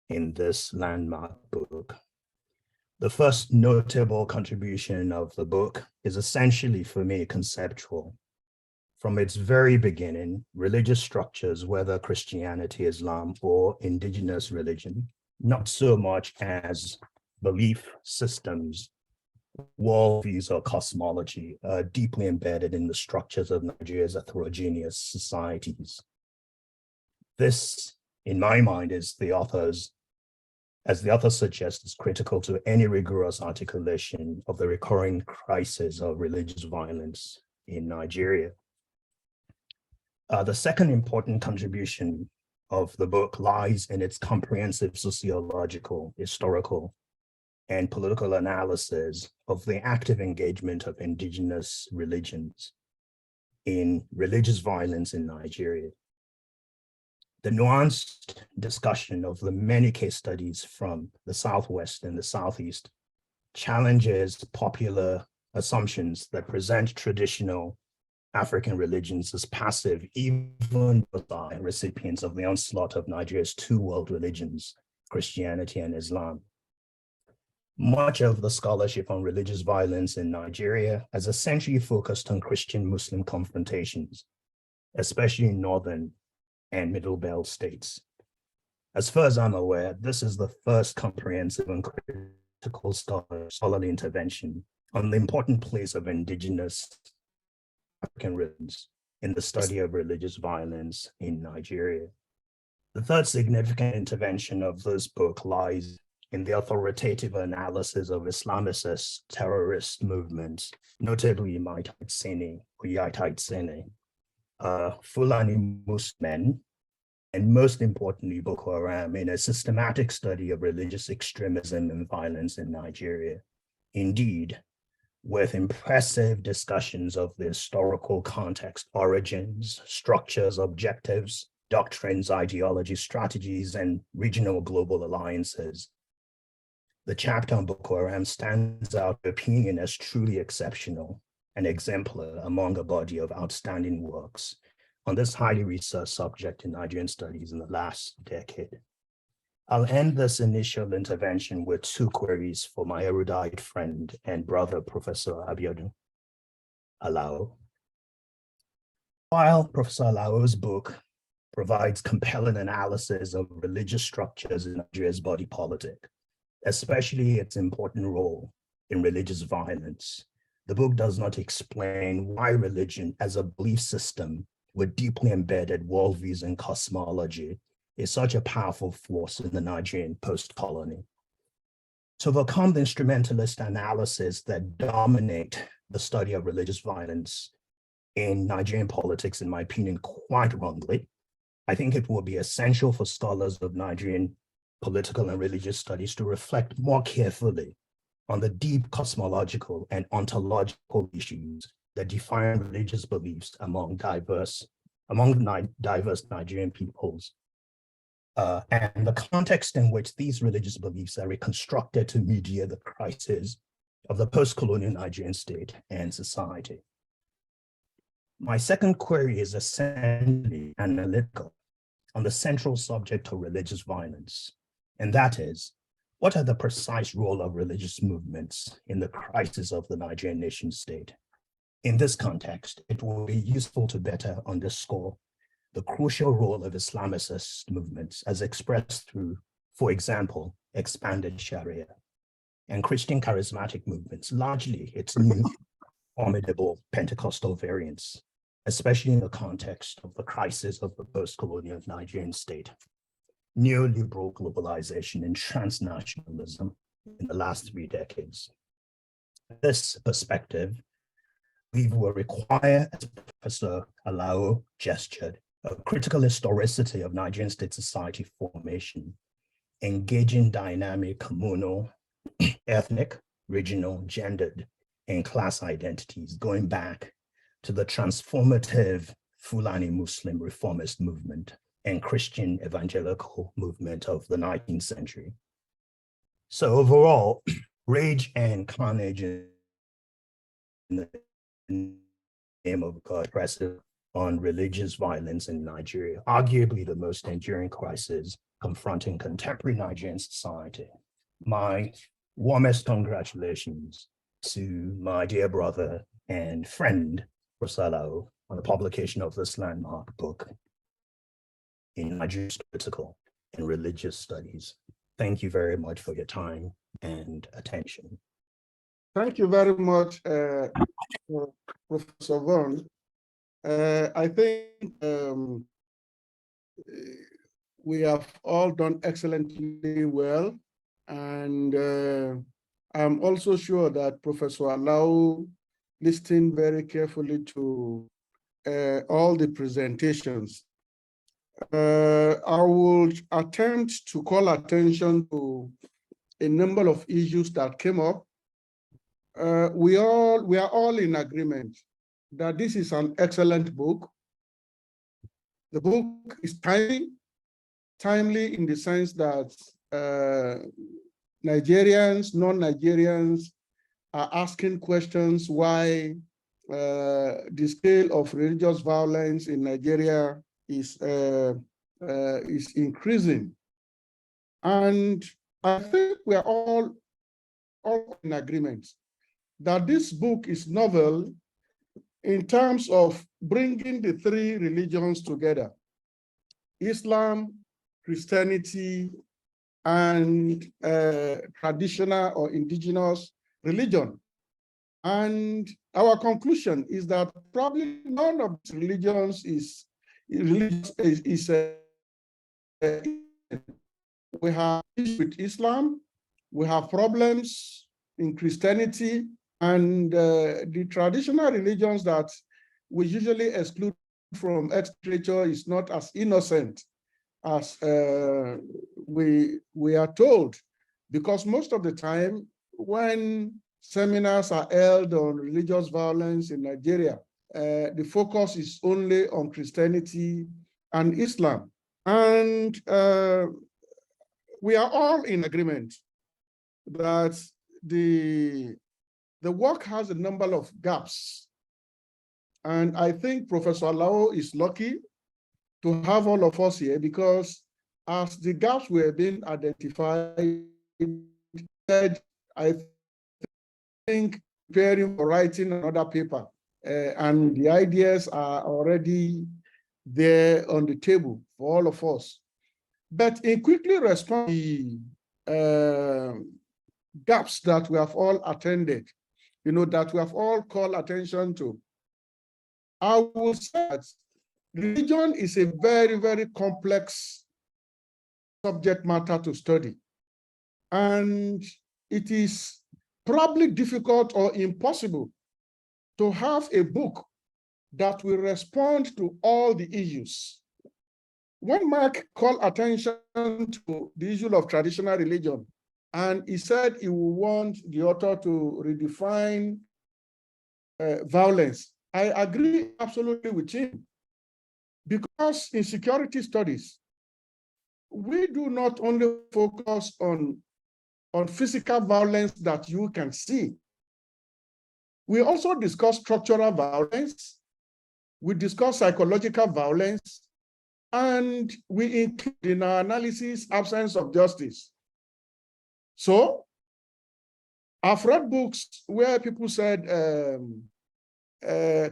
in this landmark book. The first notable contribution of the book is essentially, for me, conceptual. From its very beginning, religious structures, whether Christianity, Islam, or indigenous religion, not so much as belief systems, worldviews, or cosmology, are deeply embedded in the structures of Nigeria's heterogeneous societies. This, in my mind, is the author's, as the author suggests, is critical to any rigorous articulation of the recurring crisis of religious violence in Nigeria. The second important contribution of the book lies in its comprehensive sociological, historical, and political analysis of the active engagement of indigenous religions in religious violence in Nigeria. The nuanced discussion of the many case studies from the Southwest and the Southeast challenges popular assumptions that present traditional African religions as passive, even by recipients of the onslaught of Nigeria's two world religions, Christianity and Islam. Much of the scholarship on religious violence in Nigeria has essentially focused on Christian-Muslim confrontations, especially in northern and middle belt states. As far as I'm aware, this is the first comprehensive and critical scholarly intervention on the important place of indigenous African religions in the study of religious violence in Nigeria. The third significant intervention of this book lies in the authoritative analysis of Islamicist terrorist movements, notably Yaitite Sene, Fulani Muslims, and most importantly, Boko Haram, in a systematic study of religious extremism and violence in Nigeria. Indeed, with impressive discussions of the historical context, origins, structures, objectives, doctrines, ideologies, strategies, and regional global alliances. The chapter on Boko Haram stands out in opinion as truly exceptional and exemplar among a body of outstanding works on this highly researched subject in Nigerian studies in the last decade. I'll end this initial intervention with two queries for my erudite friend and brother, Professor Abiodun Alao. While Professor Alao's book provides compelling analysis of religious structures in Nigeria's body politic, especially its important role in religious violence, the book does not explain why religion as a belief system with deeply embedded worldviews and cosmology is such a powerful force in the Nigerian post-colony. To overcome the instrumentalist analysis that dominate the study of religious violence in Nigerian politics, in my opinion, quite wrongly, I think it will be essential for scholars of Nigerian political and religious studies to reflect more carefully on the deep cosmological and ontological issues that define religious beliefs among diverse Nigerian peoples, and the context in which these religious beliefs are reconstructed to mediate the crisis of the post-colonial Nigerian state and society. My second query is essentially analytical on the central subject of religious violence, and that is, what are the precise role of religious movements in the crisis of the Nigerian nation state? In this context, it will be useful to better underscore the crucial role of Islamicist movements as expressed through, for example, expanded Sharia, and Christian charismatic movements, largely its new formidable Pentecostal variants, especially in the context of the crisis of the post-colonial Nigerian state, neoliberal globalization and transnationalism in the last 3 decades. This perspective, we will require, as Professor Alao gestured, a critical historicity of Nigerian state society formation, engaging dynamic communal, ethnic, regional, gendered, and class identities, going back to the transformative Fulani Muslim reformist movement and Christian evangelical movement of the 19th century. So overall, Rage and Carnage in the name of God pressing on religious violence in Nigeria, arguably the most enduring crisis confronting contemporary Nigerian society. My warmest congratulations to my dear brother and friend, Alao, on the publication of this landmark book in Nigerian political and religious studies. Thank you very much for your time and attention. Thank you very much, Professor Vaughn. I think we have all done excellently well, and I'm also sure that Professor Alao listened very carefully to all the presentations. I will attempt to call attention to a number of issues that came up. We are all in agreement that this is an excellent book. The book is timely in the sense that Nigerians, non-Nigerians are asking questions why the scale of religious violence in Nigeria is increasing. And I think we are all in agreement that this book is novel in terms of bringing the three religions together: Islam, Christianity, and traditional or indigenous religion. And our conclusion is that probably none of these religions is we have issues with Islam, we have problems in Christianity, and the traditional religions that we usually exclude from literature is not as innocent as we are told, because most of the time when seminars are held on religious violence in Nigeria, the focus is only on Christianity and Islam. And we are all in agreement that the work has a number of gaps. And I think Professor Alao is lucky to have all of us here, because as the gaps were being identified, I think preparing for writing another paper, and the ideas are already there on the table for all of us. But in quickly responding to gaps that we have all attended, that we have all called attention to, I would say that religion is a very, very complex subject matter to study. And it is probably difficult or impossible to have a book that will respond to all the issues. When Mark called attention to the issue of traditional religion, and he said he would want the author to redefine violence, I agree absolutely with him. Because in security studies, we do not only focus on physical violence that you can see. We also discuss structural violence, we discuss psychological violence, and we include in our analysis absence of justice. So I've read books where people said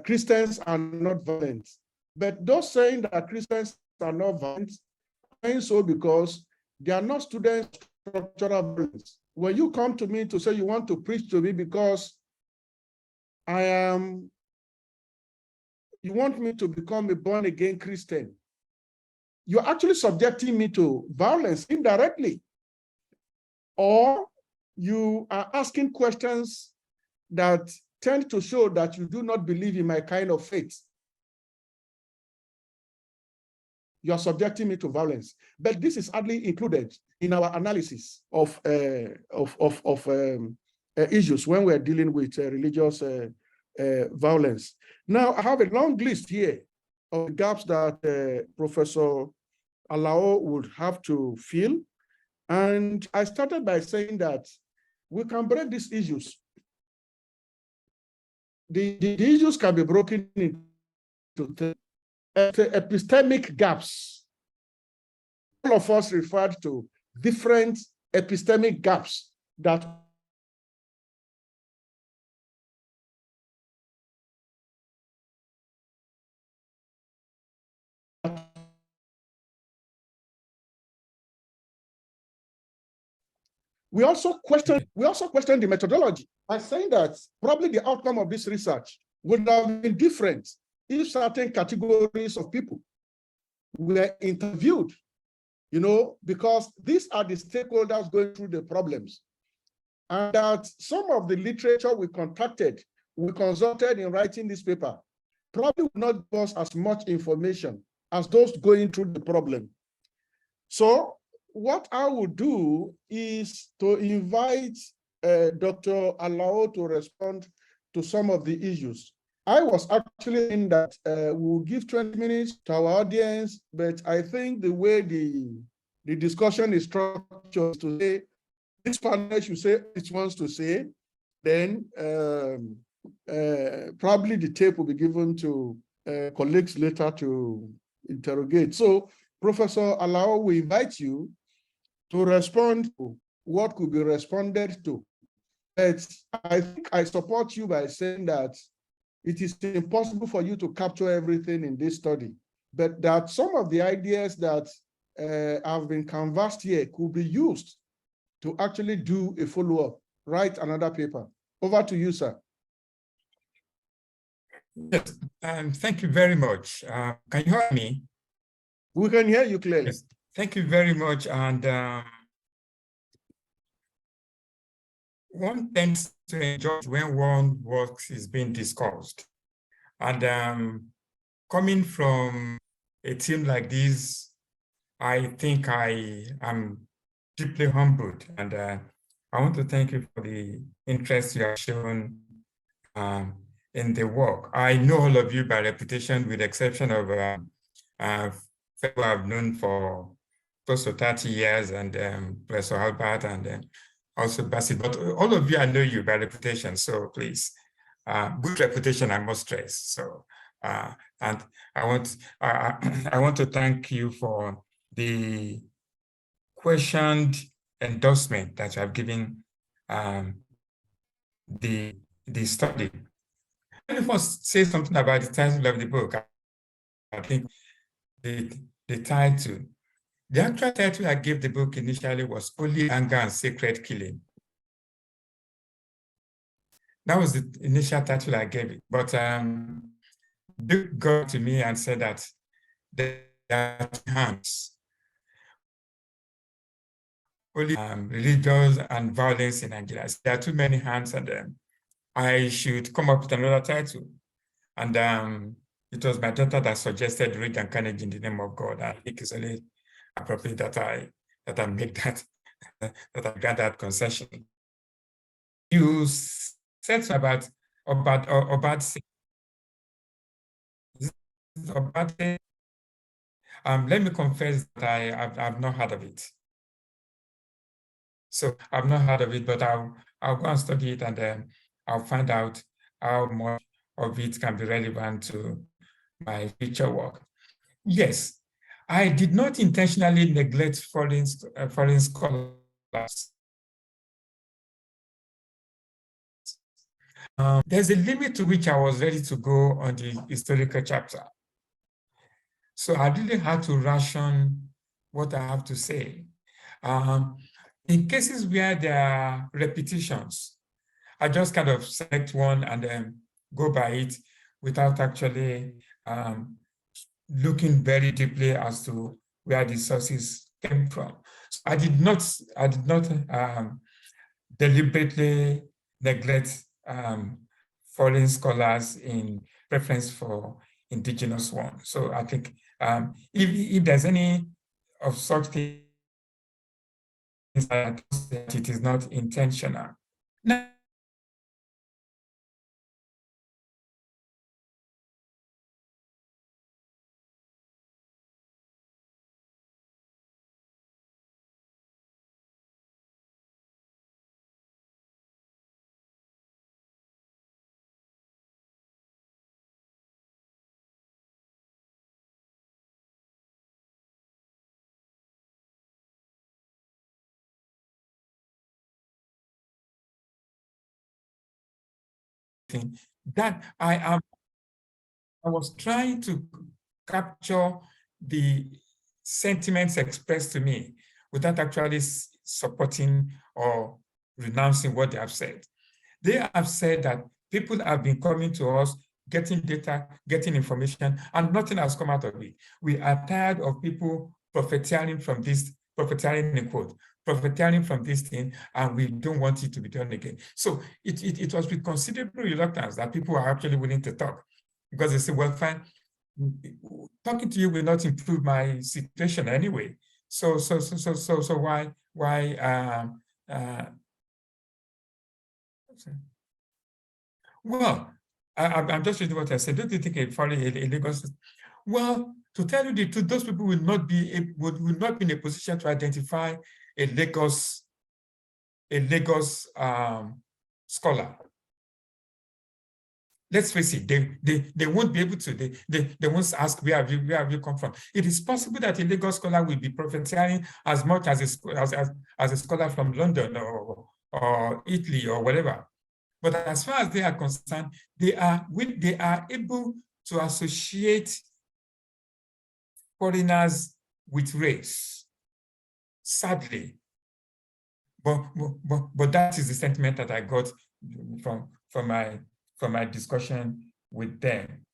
Christians are not violent, but those saying that Christians are not violent are saying so because they are not students of structural violence. When you come to me to say you want to preach to me because you want me to become a born-again Christian, you're actually subjecting me to violence indirectly. Or you are asking questions that tend to show that you do not believe in my kind of faith. You're subjecting me to violence. But this is hardly included in our analysis of issues when we're dealing with religious violence. Now, I have a long list here of gaps that Professor Alao would have to fill. And I started by saying that we can break these issues. The issues can be broken into epistemic gaps. All of us referred to different epistemic gaps that we also question the methodology by saying that probably the outcome of this research would have been different if certain categories of people were interviewed, because these are the stakeholders going through the problems. And that some of the literature we consulted in writing this paper probably would not give us as much information as those going through the problem. So what I would do is to invite Dr. Alao to respond to some of the issues. I was actually in that we'll give 20 minutes to our audience, but I think the way the discussion is structured is to say, this panel should say what it wants to say, then probably the tape will be given to colleagues later to interrogate. So, Professor Alao, we invite you to respond to what could be responded to. But I think I support you by saying that it is impossible for you to capture everything in this study, but that some of the ideas that have been canvassed here could be used to actually do a follow-up, write another paper. Over to you, sir. Yes, thank you very much. Can you hear me? We can hear you clearly. Yes, thank you very much. And one tends to enjoy when one work is being discussed. And coming from a team like this, I think I am deeply humbled. And I want to thank you for the interest you have shown in the work. I know all of you by reputation, with the exception of people I've known for close to 30 years, and Professor Albert, and also Bassett, but all of you, I know you by reputation, so please, good reputation, I must stress. So, and I want to thank you for the questioned endorsement that you have given the study. Let me first say something about the title of the book. I think the title, the actual title I gave the book initially was Holy Anger and Sacred Killing. That was the initial title I gave it. But Duke got to me and said that there are two hands, holy religion and violence in Nigeria. There are too many hands, and I should come up with another title. And it was my daughter that suggested Rage and Carnage in the Name of God. I think it's only appropriate that I make that, that I grant that concession. You said about let me confess that I've not heard of it. So I've not heard of it, but I'll go and study it, and then I'll find out how much of it can be relevant to my future work. Yes, I did not intentionally neglect foreign scholars. There's a limit to which I was ready to go on the historical chapter. So I really had to ration what I have to say. In cases where there are repetitions, I just kind of select one and then go by it without actually looking very deeply as to where the sources came from. So I did not deliberately neglect foreign scholars in preference for indigenous ones. So I think if there's any of such things, that it is not intentional. Now, that I was trying to capture the sentiments expressed to me without actually supporting or renouncing what they have said. They have said that people have been coming to us, getting data, getting information, and nothing has come out of it. We are tired of people profiteering from this, profiteering in quote, profiteering from this thing, and we don't want it to be done again. So it was with considerable reluctance that people are actually willing to talk, because they say, well, fine, talking to you will not improve my situation anyway. So why well, I'm just reading what I said. Don't you think a Lagos? Well, to tell you the truth, those people will not be in a position to identify a Lagos scholar. let's face it, they won't be able to, they won't ask where have you come from. It is possible that a Lagos scholar will be prophesying as much as a scholar from London or Italy or whatever. But as far as they are concerned, they are able to associate foreigners with race, sadly. But that is the sentiment that I got from my discussion with them.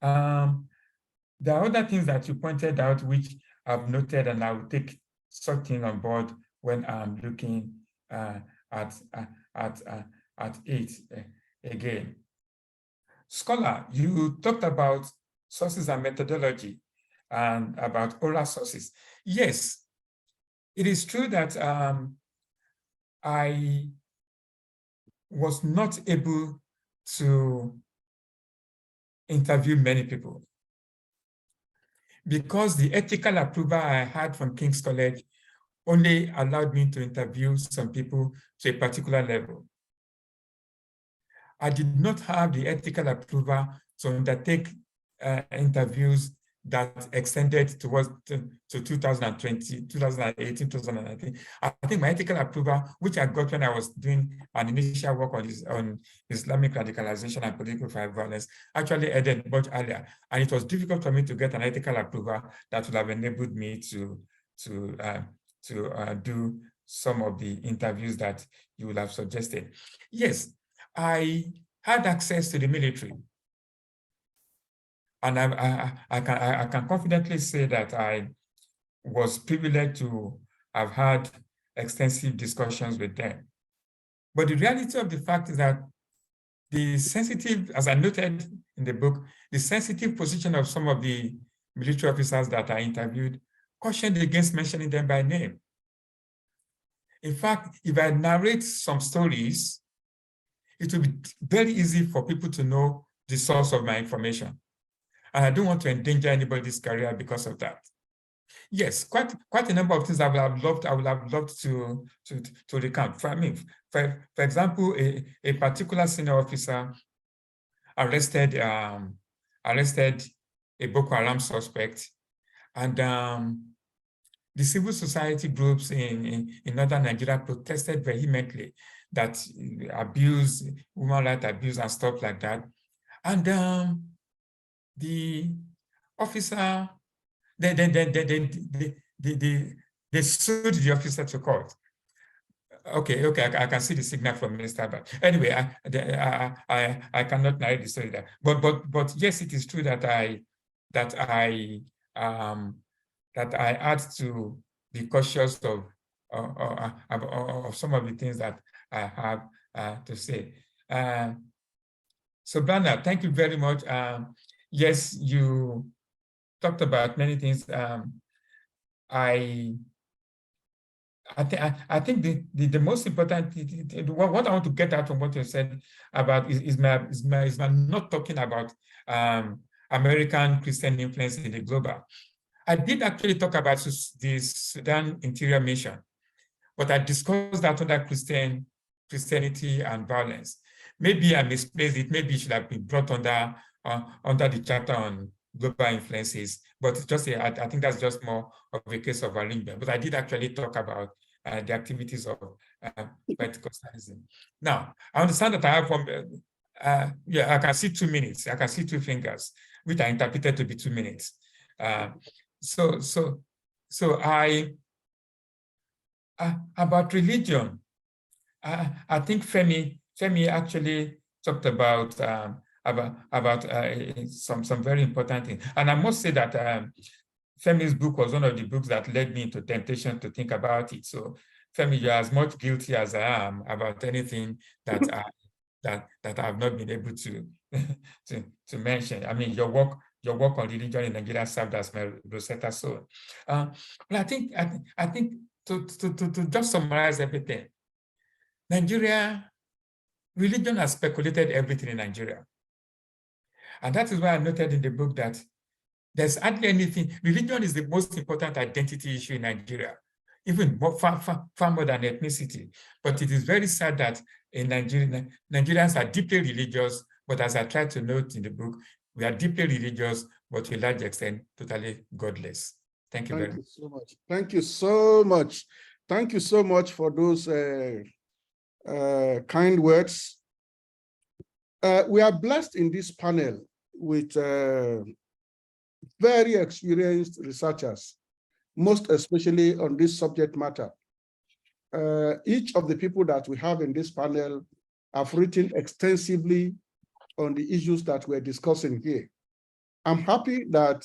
There are other things that you pointed out which I've noted, and I will take something on board when I'm looking at it again. Scholar, you talked about sources and methodology and about oral sources. Yes, it is true that I was not able to interview many people because the ethical approval I had from King's College only allowed me to interview some people to a particular level. I did not have the ethical approval to undertake interviews that extended towards to 2020, 2018, 2019. I think my ethical approval, which I got when I was doing an initial work on Islamic radicalization and political violence, actually ended much earlier. And it was difficult for me to get an ethical approval that would have enabled me to do some of the interviews that you would have suggested. Yes, I had access to the military. And I can confidently say that I was privileged to have had extensive discussions with them. But the reality of the fact is that the sensitive, as I noted in the book, the sensitive position of some of the military officers that I interviewed cautioned against mentioning them by name. In fact, if I narrate some stories, it will be very easy for people to know the source of my information. And I don't want to endanger anybody's career because of that. Yes, quite a number of things I would have loved to recount. For example, a particular senior officer arrested a Boko Haram suspect, and the civil society groups in northern Nigeria protested vehemently that abuse, human rights abuse and stuff like that. And the officer, they sued the officer to court. Okay, I can see the signal from Minister, but anyway, I cannot narrate the story there. But yes, it is true that I had to be cautious of some of the things that I have to say. So, Brenda, thank you very much. Yes, you talked about many things. I think the most important, what I want to get out from what you said about is my not talking about American Christian influence in the global. I did actually talk about the Sudan Interior Mission, but I discussed that under Christianity and violence. Maybe I misplaced it. Maybe it should have been brought under the chapter on global influences. But just I think that's just more of a case of arrangement. But I did actually talk about the activities of Pentecostalism. Now, I understand that I have one. I can see 2 minutes. I can see 2 fingers, which I interpreted to be 2 minutes. So about religion, I think Femi actually talked about some very important things. And I must say that Femi's book was one of the books that led me into temptation to think about it. So Femi, you're as much guilty as I am about anything that I have not been able to mention. I mean, your work on religion in Nigeria served as my Rosetta Stone. But I think to just summarize everything, religion has speculated everything in Nigeria. And that is why I noted in the book that there's hardly anything. Religion is the most important identity issue in Nigeria, even far more than ethnicity. But it is very sad that in Nigeria, Nigerians are deeply religious, But as I tried to note in the book, we are deeply religious, but to a large extent, totally godless. Thank you very much. So much. Thank you so much. Thank you so much for those kind words. We are blessed in this panel with very experienced researchers, most especially on this subject matter. Each of the people that we have in this panel have written extensively on the issues that we're discussing here. I'm happy that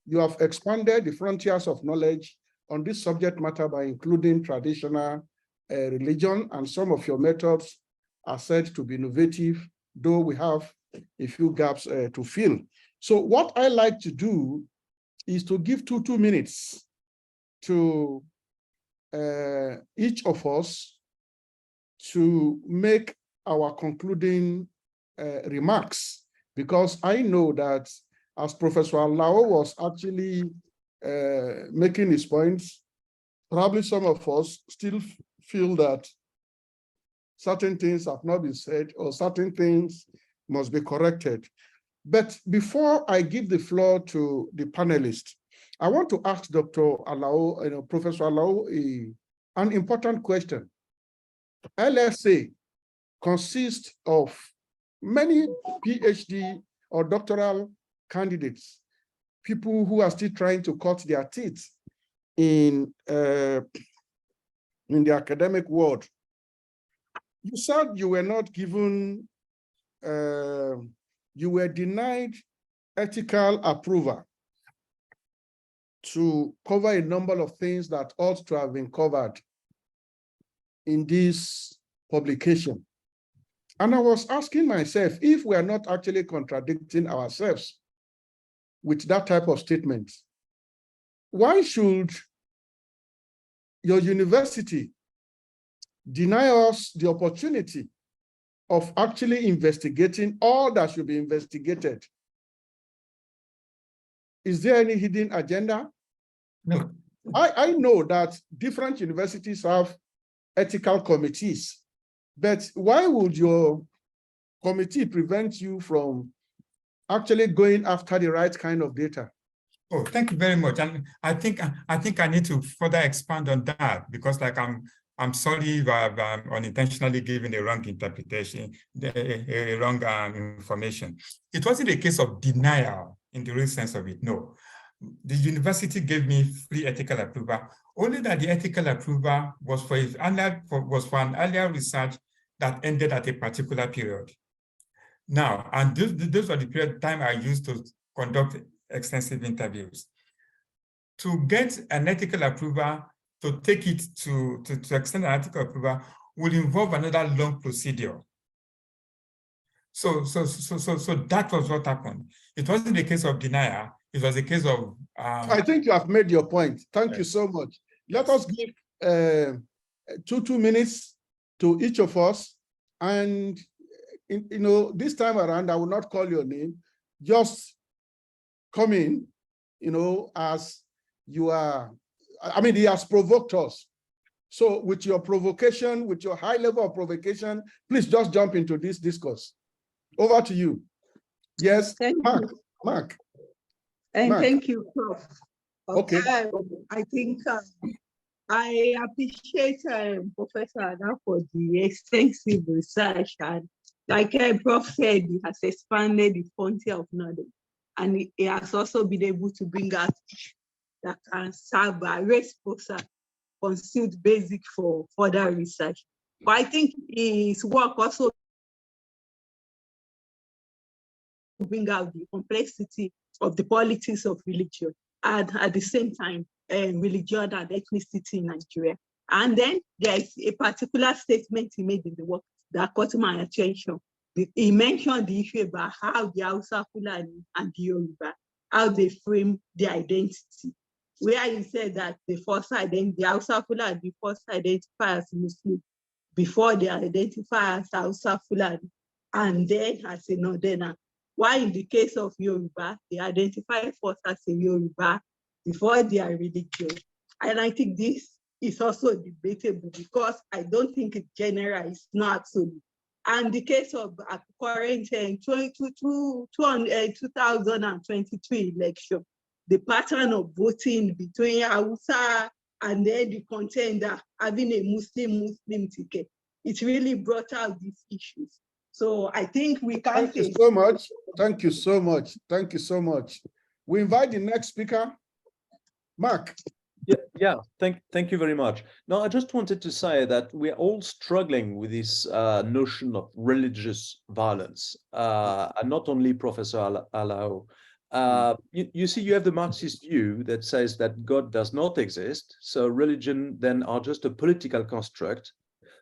you have expanded the frontiers of knowledge on this subject matter by including traditional religion, and some of your methods are said to be innovative, though we have a few gaps to fill. So what I like to do is to give two minutes to each of us to make our concluding remarks, because I know that as Professor Alao was actually making his points, probably some of us still feel that certain things have not been said or certain things must be corrected. But before I give the floor to the panelists, I want to ask Dr. Alao, Professor Alao, an important question. LSA consists of many PhD or doctoral candidates, people who are still trying to cut their teeth in the academic world. You said you were not given, you were denied ethical approval to cover a number of things that ought to have been covered in this publication. And I was asking myself, if we are not actually contradicting ourselves with that type of statement, why should your university deny us the opportunity of actually investigating all that should be investigated? Is there any hidden agenda? No. I know that different universities have ethical committees, but why would your committee prevent you from actually going after the right kind of data? Oh, thank you very much. And I think I need to further expand on that, because like I'm sorry if I've unintentionally given a wrong interpretation, a wrong information. It wasn't a case of denial in the real sense of it, no. The university gave me free ethical approval, only that the ethical approval was for an earlier research that ended at a particular period. Now, and those were the period of time I used to conduct extensive interviews. To get an ethical approval, to take it to extend an ethical approval will involve another long procedure. So that was what happened. It wasn't a case of denial. It was a case of. I think you have made your point. Thank you so much. Let us give 2 minutes to each of us, and this time around I will not call your name. Just come in, as you are. I mean, he has provoked us. So with your provocation, with your high level of please just jump into this discourse. Over to you. Yes, Mark. Thank you, Prof. Okay. I think I appreciate Professor Ada for the extensive research, and like Prof said, he has expanded the frontier of knowledge, and he has also been able to bring out that can serve a race constitute basic for further research. But I think his work also bring out the complexity of the politics of religion, and at the same time, religion and ethnicity in Nigeria. And then there's a particular statement he made in the work that caught my attention. He mentioned the issue about how the Hausa Fulani and the Yoruba, how they frame their identity, where he said that the Hausa Fulani first identify as Muslim before they identify as Hausa Fulani, and then as a Northerner. While in the case of Yoruba, they identify first as a Yoruba before their religion. And I think this is also debatable, because I don't think it's general, it's not absolute. And the case of current 2023 election, the pattern of voting between Hausa and then the contender having a Muslim ticket, it really brought out these issues. So I think we can. Thank you so much. Thank you so much. Thank you so much. We invite the next speaker, Mark. Yeah. Thank you very much. No, I just wanted to say that we're all struggling with this notion of religious violence, and not only Professor Alao. You see, you have the Marxist view that says that God does not exist, so religion then are just a political construct,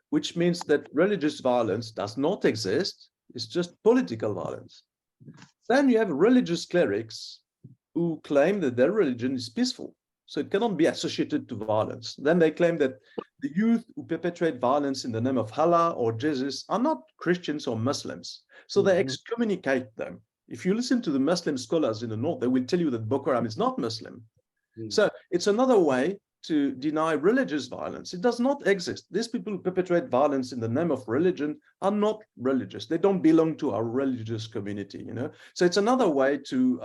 which means that religious violence does not exist, it's just political violence. Then you have religious clerics who claim that their religion is peaceful, so it cannot be associated to violence. Then they claim that the youth who perpetrate violence in the name of Allah or Jesus are not Christians or Muslims, so they excommunicate them. If you listen to the Muslim scholars in the north, they will tell you that Boko Haram is not Muslim. So it's another way to deny religious violence. It does not exist. These people who perpetrate violence in the name of religion are not religious. They don't belong to our religious community, you know. So it's another way to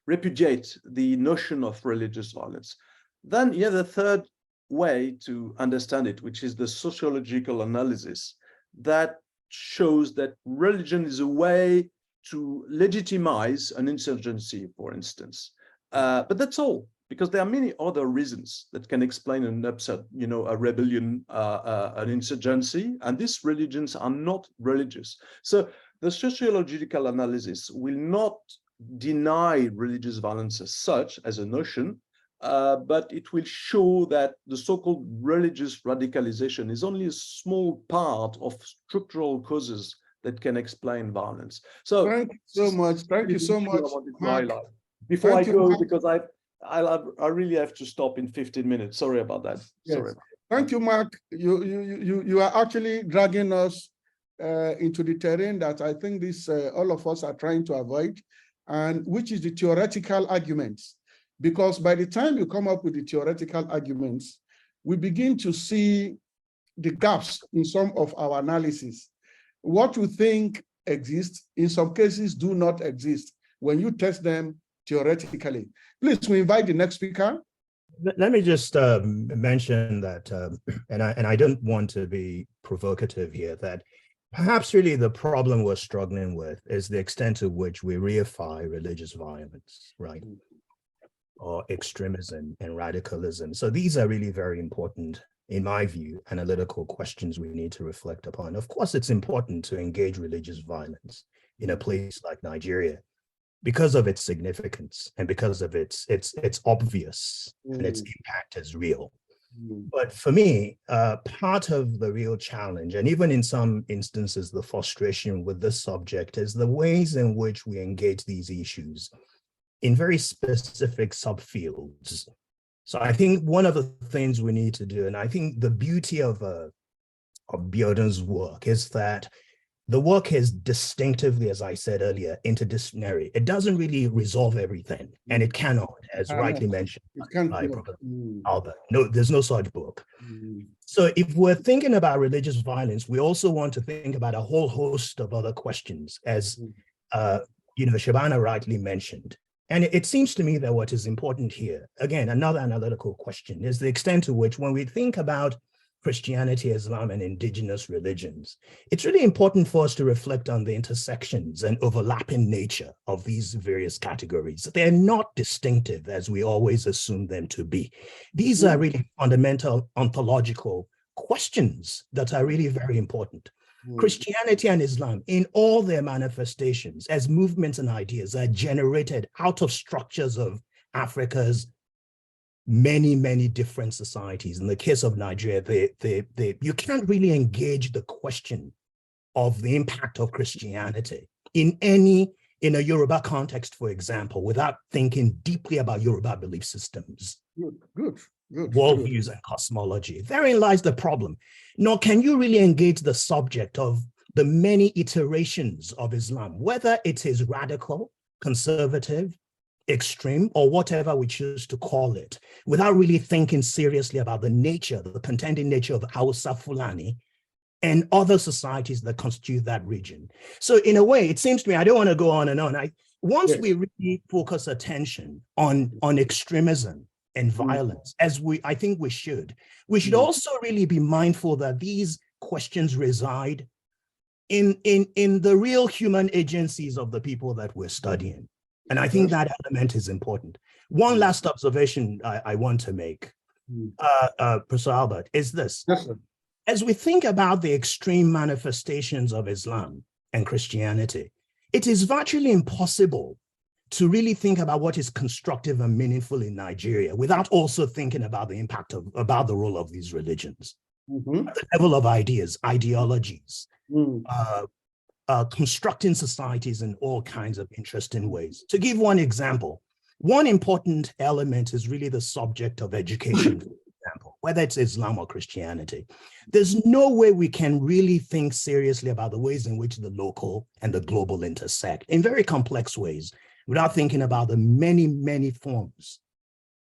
repudiate the notion of religious violence. Then you have the third way to understand it, which is the sociological analysis that shows that religion is a way to legitimize an insurgency, for instance. But that's all, because there are many other reasons that can explain an upset, you know, a rebellion, an insurgency, and these religions are not religious. So the sociological analysis will not deny religious violence as such, as a notion, but it will show that the so-called religious radicalization is only a small part of structural causes that can explain violence. So thank you so much. Thank you so much, Mark. Before I go, because I really have to stop in 15 minutes. Sorry about that. Yes. Sorry. Thank you, Mark. You are actually dragging us into the terrain that I think this all of us are trying to avoid, and which is the theoretical arguments. Because by the time you come up with the theoretical arguments, we begin to see the gaps in some of our analysis. What you think exists, in some cases, do not exist when you test them theoretically. Please, we invite the next speaker. Let me just mention that, and I don't want to be provocative here, that perhaps really the problem we're struggling with is the extent to which we reify religious violence, right? Or extremism and radicalism. So these are really very important, in my view, analytical questions we need to reflect upon. Of course, it's important to engage religious violence in a place like Nigeria because of its significance and because of its obvious and its impact is real. But for me, part of the real challenge, and even in some instances, the frustration with this subject, is the ways in which we engage these issues in very specific subfields. So I think one of the things we need to do, and I think the beauty of Abiodun's work is that the work is distinctively, as I said earlier, interdisciplinary. It doesn't really resolve everything, and it cannot, as rightly mentioned by Professor Albert. No, there's no such book. So if we're thinking about religious violence, we also want to think about a whole host of other questions, as Shabana rightly mentioned. And it seems to me that what is important here, again, another analytical question, is the extent to which, when we think about Christianity, Islam, and indigenous religions, it's really important for us to reflect on the intersections and overlapping nature of these various categories. They're not distinctive as we always assume them to be. These are really fundamental ontological questions that are really very important. Christianity and Islam, in all their manifestations as movements and ideas, are generated out of structures of Africa's many, many different societies. In the case of Nigeria, you can't really engage the question of the impact of Christianity in a Yoruba context, for example, without thinking deeply about Yoruba belief systems. Good. Worldviews and cosmology. Therein lies the problem. Nor can you really engage the subject of the many iterations of Islam, whether it is radical, conservative, extreme, or whatever we choose to call it, without really thinking seriously about the nature, the contending nature of Hausa Fulani and other societies that constitute that region. So in a way, it seems to me, I don't want to go on and on. Once we really focus attention on extremism and violence, as I think we should also really be mindful that these questions reside in the real human agencies of the people that we're studying. And I think that element is important. One last observation I want to make, Professor Albert, is this. Yes, sir. As we think about the extreme manifestations of Islam and Christianity, it is virtually impossible to really think about what is constructive and meaningful in Nigeria without also thinking about the impact about the role of these religions, at the level of ideas, ideologies, constructing societies in all kinds of interesting ways. To give one example, one important element is really the subject of education, for example, whether it's Islam or Christianity. There's no way we can really think seriously about the ways in which the local and the global intersect in very complex ways without thinking about the many, many forms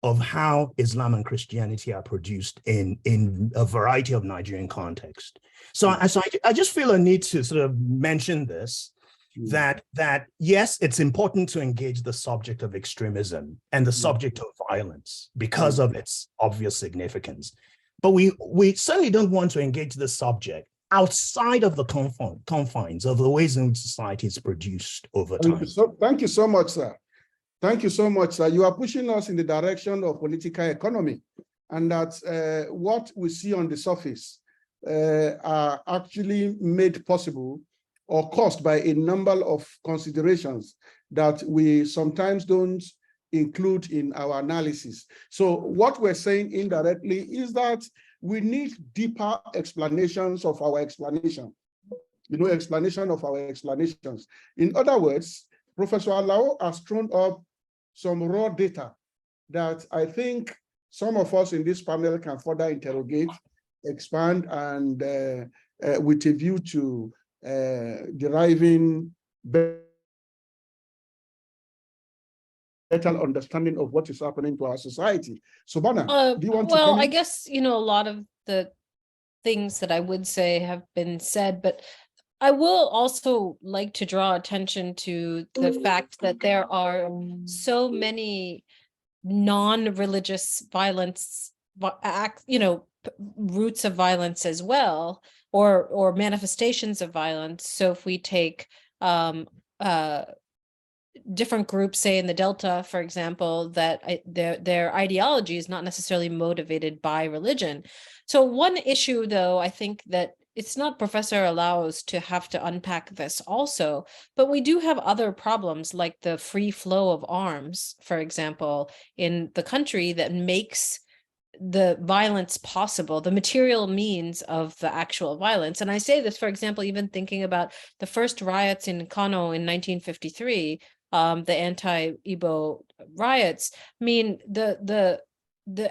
of how Islam and Christianity are produced in a variety of Nigerian contexts. So I just feel a need to sort of mention this, that yes, it's important to engage the subject of extremism and the subject of violence because of its obvious significance. But we certainly don't want to engage the subject outside of the confines of the ways in which society is produced over time. Thank you so much, sir. Thank you so much, sir. You are pushing us in the direction of political economy, and that what we see on the surface are actually made possible or caused by a number of considerations that we sometimes don't include in our analysis. So what we're saying indirectly is that we need deeper explanations of our explanation, explanation of our explanations. In other words, Professor Alao has thrown up some raw data that I think some of us in this panel can further interrogate, expand, and with a view to deriving better understanding of what is happening to our society. Sobana, do you want to comment? Well, I guess, a lot of the things that I would say have been said, but I will also like to draw attention to the fact that there are so many non-religious violence, roots of violence as well, or manifestations of violence. So if we take different groups, say in the Delta, for example, that their ideology is not necessarily motivated by religion. So one issue, though, I think that it's not Professor Alao's to have to unpack this also, but we do have other problems like the free flow of arms, for example, in the country that makes the violence possible, the material means of the actual violence. And I say this, for example, even thinking about the first riots in Kano in 1953, the anti-Igbo riots. I mean, the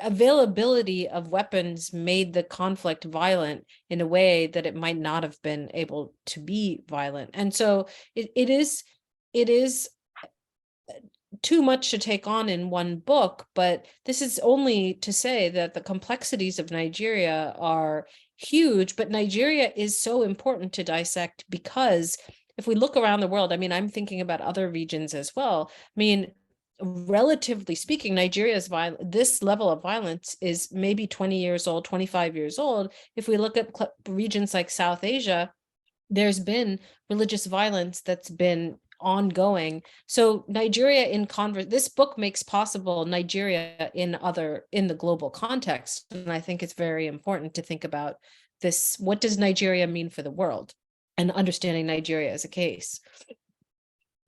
availability of weapons made the conflict violent in a way that it might not have been able to be violent. And so it is too much to take on in one book, but this is only to say that the complexities of Nigeria are huge, but Nigeria is so important to dissect because if we look around the world, I mean, I'm thinking about other regions as well. I mean, relatively speaking, Nigeria's this level of violence is maybe 20 years old, 25 years old. If we look at regions like South Asia, there's been religious violence that's been ongoing. So Nigeria this book makes possible Nigeria in the global context. And I think it's very important to think about this. What does Nigeria mean for the world, and understanding Nigeria as a case?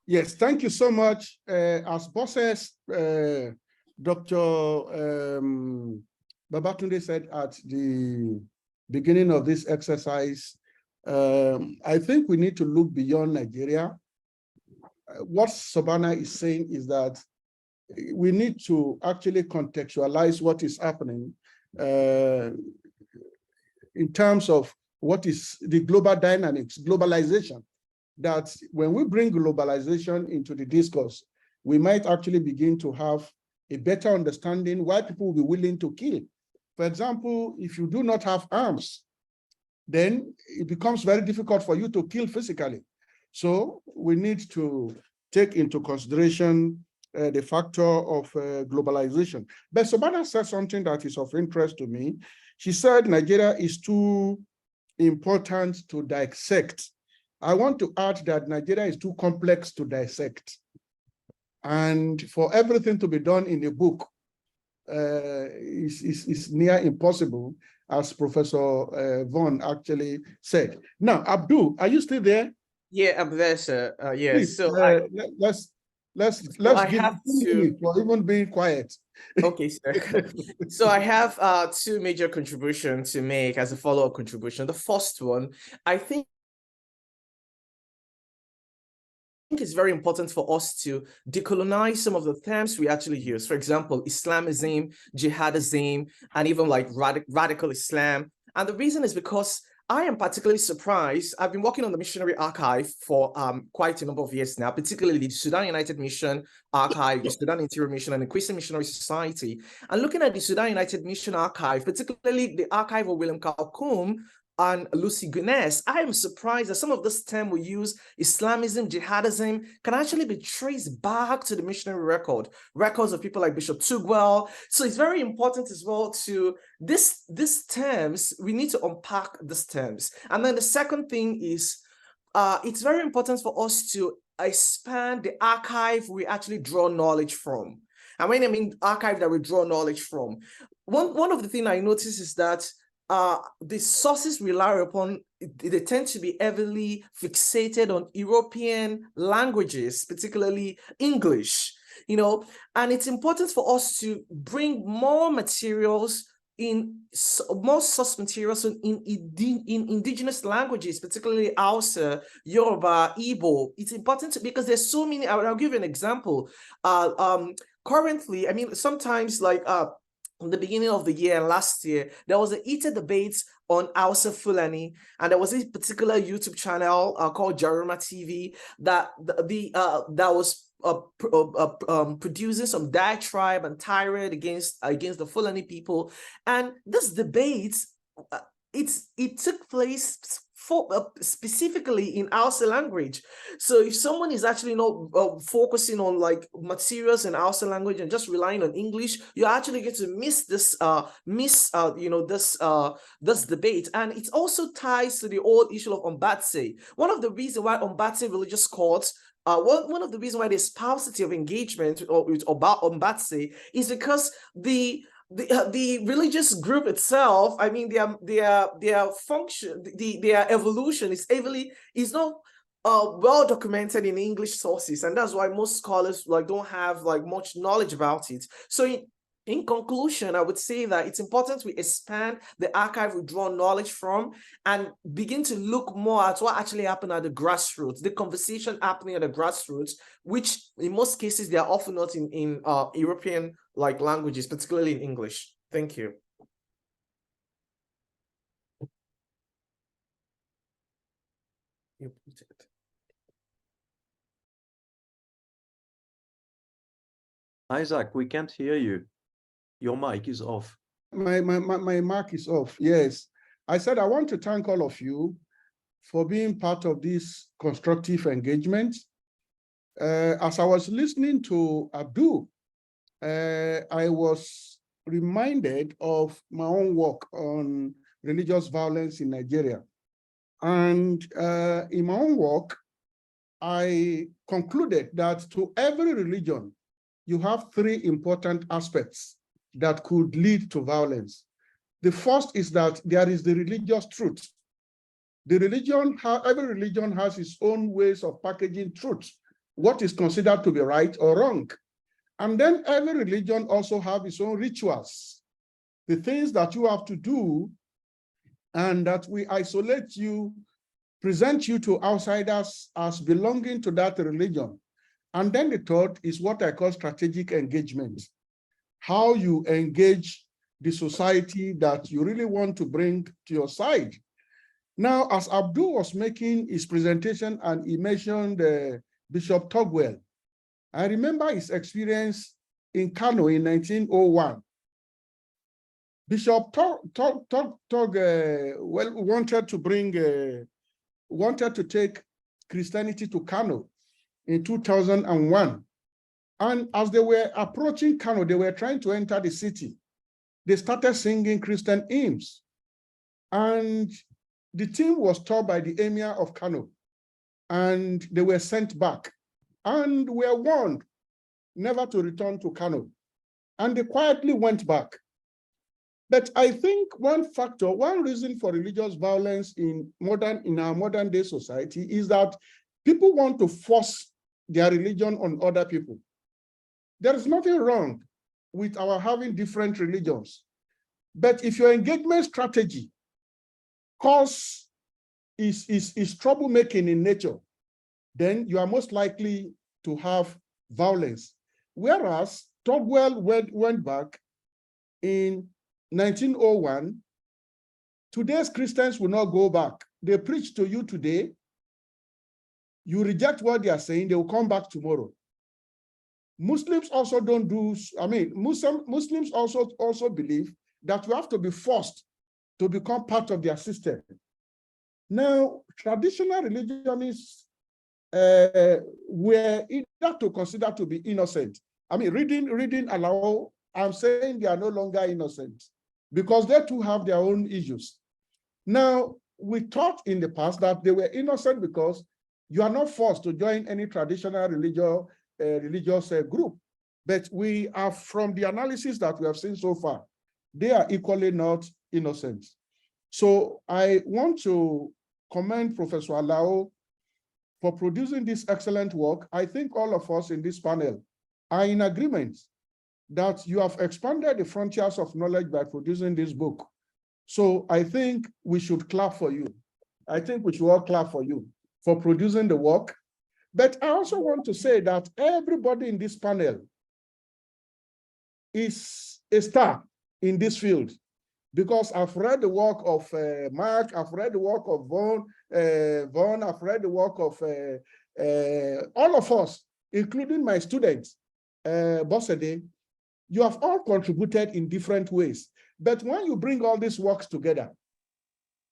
Yes, thank you so much. As bosses, Dr. Babatunde said at the beginning of this exercise, I think we need to look beyond Nigeria. What Sobana is saying is that we need to actually contextualize what is happening in terms of what is the global dynamics, globalization. That when we bring globalization into the discourse, we might actually begin to have a better understanding why people will be willing to kill. For example, if you do not have arms, then it becomes very difficult for you to kill physically. So we need to take into consideration the factor of globalization. But Sobana said something that is of interest to me. She said Nigeria is too important to dissect. I want to add that Nigeria is too complex to dissect. And for everything to be done in a book is near impossible, as Professor Vaughan actually said. Now, Abdul, are you still there? Yeah, I'm there, sir. Yes. Please, So let's give have 2 minutes for even being quiet. Okay, sir. So I have two major contributions to make as a follow-up contribution. The first one, I think it's very important for us to decolonize some of the terms we actually use. For example, Islamism, jihadism, and even like radical Islam. And the reason is because I am particularly surprised. I've been working on the missionary archive for quite a number of years now, particularly the Sudan United Mission Archive, the Sudan Interior Mission, and the Christian Missionary Society. And looking at the Sudan United Mission Archive, particularly the archive of William Kalkoum and Lucy Guinness, I am surprised that some of this term we use, Islamism, jihadism, can actually be traced back to the missionary records of people like Bishop Tugwell. So it's very important as well to these terms, we need to unpack these terms. And then the second thing is, it's very important for us to expand the archive we actually draw knowledge from. And when I mean archive that we draw knowledge from, one of the things I notice is that the sources we rely upon, they tend to be heavily fixated on European languages, particularly English, and it's important for us to bring more materials more source materials in indigenous languages, particularly Hausa, Yoruba, Igbo. It's important because there's so many. I'll give you an example. Currently, I mean, sometimes like in the beginning of the year and last year, there was a heated debate on Hausa Fulani, and there was a particular YouTube channel called Jaruma TV that that was producing some diatribe and tirade against the Fulani people. And this debate, it took place specifically in Hausa language. So if someone is actually not focusing on like materials in Hausa language and just relying on English, you actually get to miss this this debate. And it also ties to the old issue of Ombatse. One of the reasons why Ombatse religious courts, one of the reasons why there's paucity of engagement about Ombatse is because the religious group itself, I mean, their function, their evolution is not well documented in English sources, and that's why most scholars don't have much knowledge about it. So in conclusion, I would say that it's important we expand the archive we draw knowledge from and begin to look more at what actually happened at the grassroots, the conversation happening at the grassroots, which in most cases, they are often not in European languages, particularly in English. Thank you. Isaac, we can't hear you. Your mic is off. My mic is off, yes. I said I want to thank all of you for being part of this constructive engagement. As I was listening to Abdul, I was reminded of my own work on religious violence in Nigeria. And in my own work, I concluded that to every religion, you have three important aspects that could lead to violence. The first is that there is the religious truth. Every religion has its own ways of packaging truth, what is considered to be right or wrong. And then every religion also has its own rituals, the things that you have to do, and that we isolate you, present you to outsiders as belonging to that religion. And then the third is what I call strategic engagement. How you engage the society that you really want to bring to your side. Now, as Abdul was making his presentation and he mentioned Bishop Tugwell, I remember his experience in Kano in 1901. Bishop wanted to take Christianity to Kano in 2001. And as they were approaching Kano, they were trying to enter the city. They started singing Christian hymns. And the team was told by the emir of Kano, and they were sent back and were warned never to return to Kano. And they quietly went back. But I think one reason for religious violence in our modern day society is that people want to force their religion on other people. There is nothing wrong with our having different religions. But if your engagement strategy is troublemaking in nature, then you are most likely to have violence. Whereas Togwell went back in 1901, today's Christians will not go back. They preach to you today. You reject what they are saying, they will come back tomorrow. Muslims also don't do, Muslims also believe that you have to be forced to become part of their system. Now, traditional religionists were either to consider to be innocent. Reading Alao, I'm saying they are no longer innocent because they too have their own issues. Now, we thought in the past that they were innocent because you are not forced to join any traditional religious group. But we are, from the analysis that we have seen so far, they are equally not innocent. So I want to commend Professor Alao for producing this excellent work. I think all of us in this panel are in agreement that you have expanded the frontiers of knowledge by producing this book. So I think we should clap for you. I think we should all clap for you for producing the work. But I also want to say that everybody in this panel is a star in this field, because I've read the work of Mark, I've read the work of Vaughn, I've read the work of all of us, including my students, Bosede. You have all contributed in different ways. But when you bring all these works together,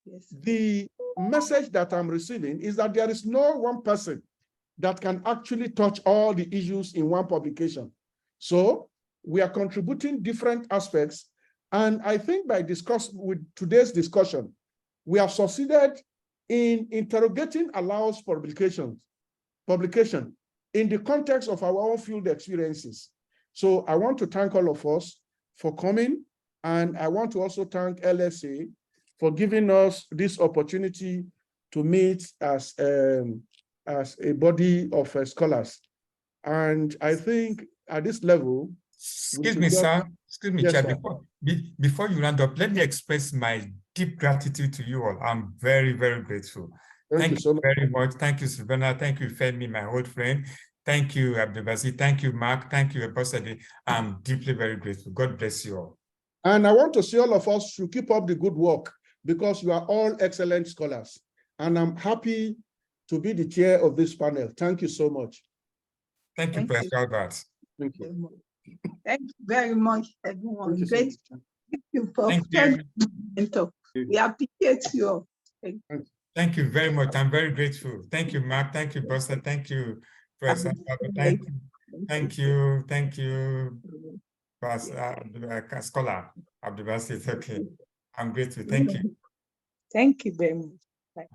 yes, the message that I'm receiving is that there is no one person that can actually touch all the issues in one publication. So we are contributing different aspects. And I think with today's discussion, we have succeeded in interrogating Alao's publication in the context of our own field experiences. So I want to thank all of us for coming. And I want to also thank LSA for giving us this opportunity to meet as a body of scholars. And I think at this level— Excuse me, sir. Excuse me, yes, Chair. Before you round up, let me express my deep gratitude to you all. I'm very, very grateful. Thank you so very much. Thank you, Savannah. Thank you, Femi, my old friend. Thank you, Abdulbasit. Thank you, Mark. Thank you, Abosade. I'm deeply very grateful. God bless you all. And I want to see all of us to keep up the good work, because you are all excellent scholars. And I'm happy to be the chair of this panel. Thank you so much. Thank you, Professor Albert. Thank you. Thank you very much, everyone. Great. Thank you for we appreciate you all. Thank you very much. I'm very grateful. Thank you, Mark. Thank you, Bossa. Thank you, Professor Albert. Thank you. Thank you, Scholar Abdulbasit. Okay. I'm grateful. Thank you. Thank you very much. Bye.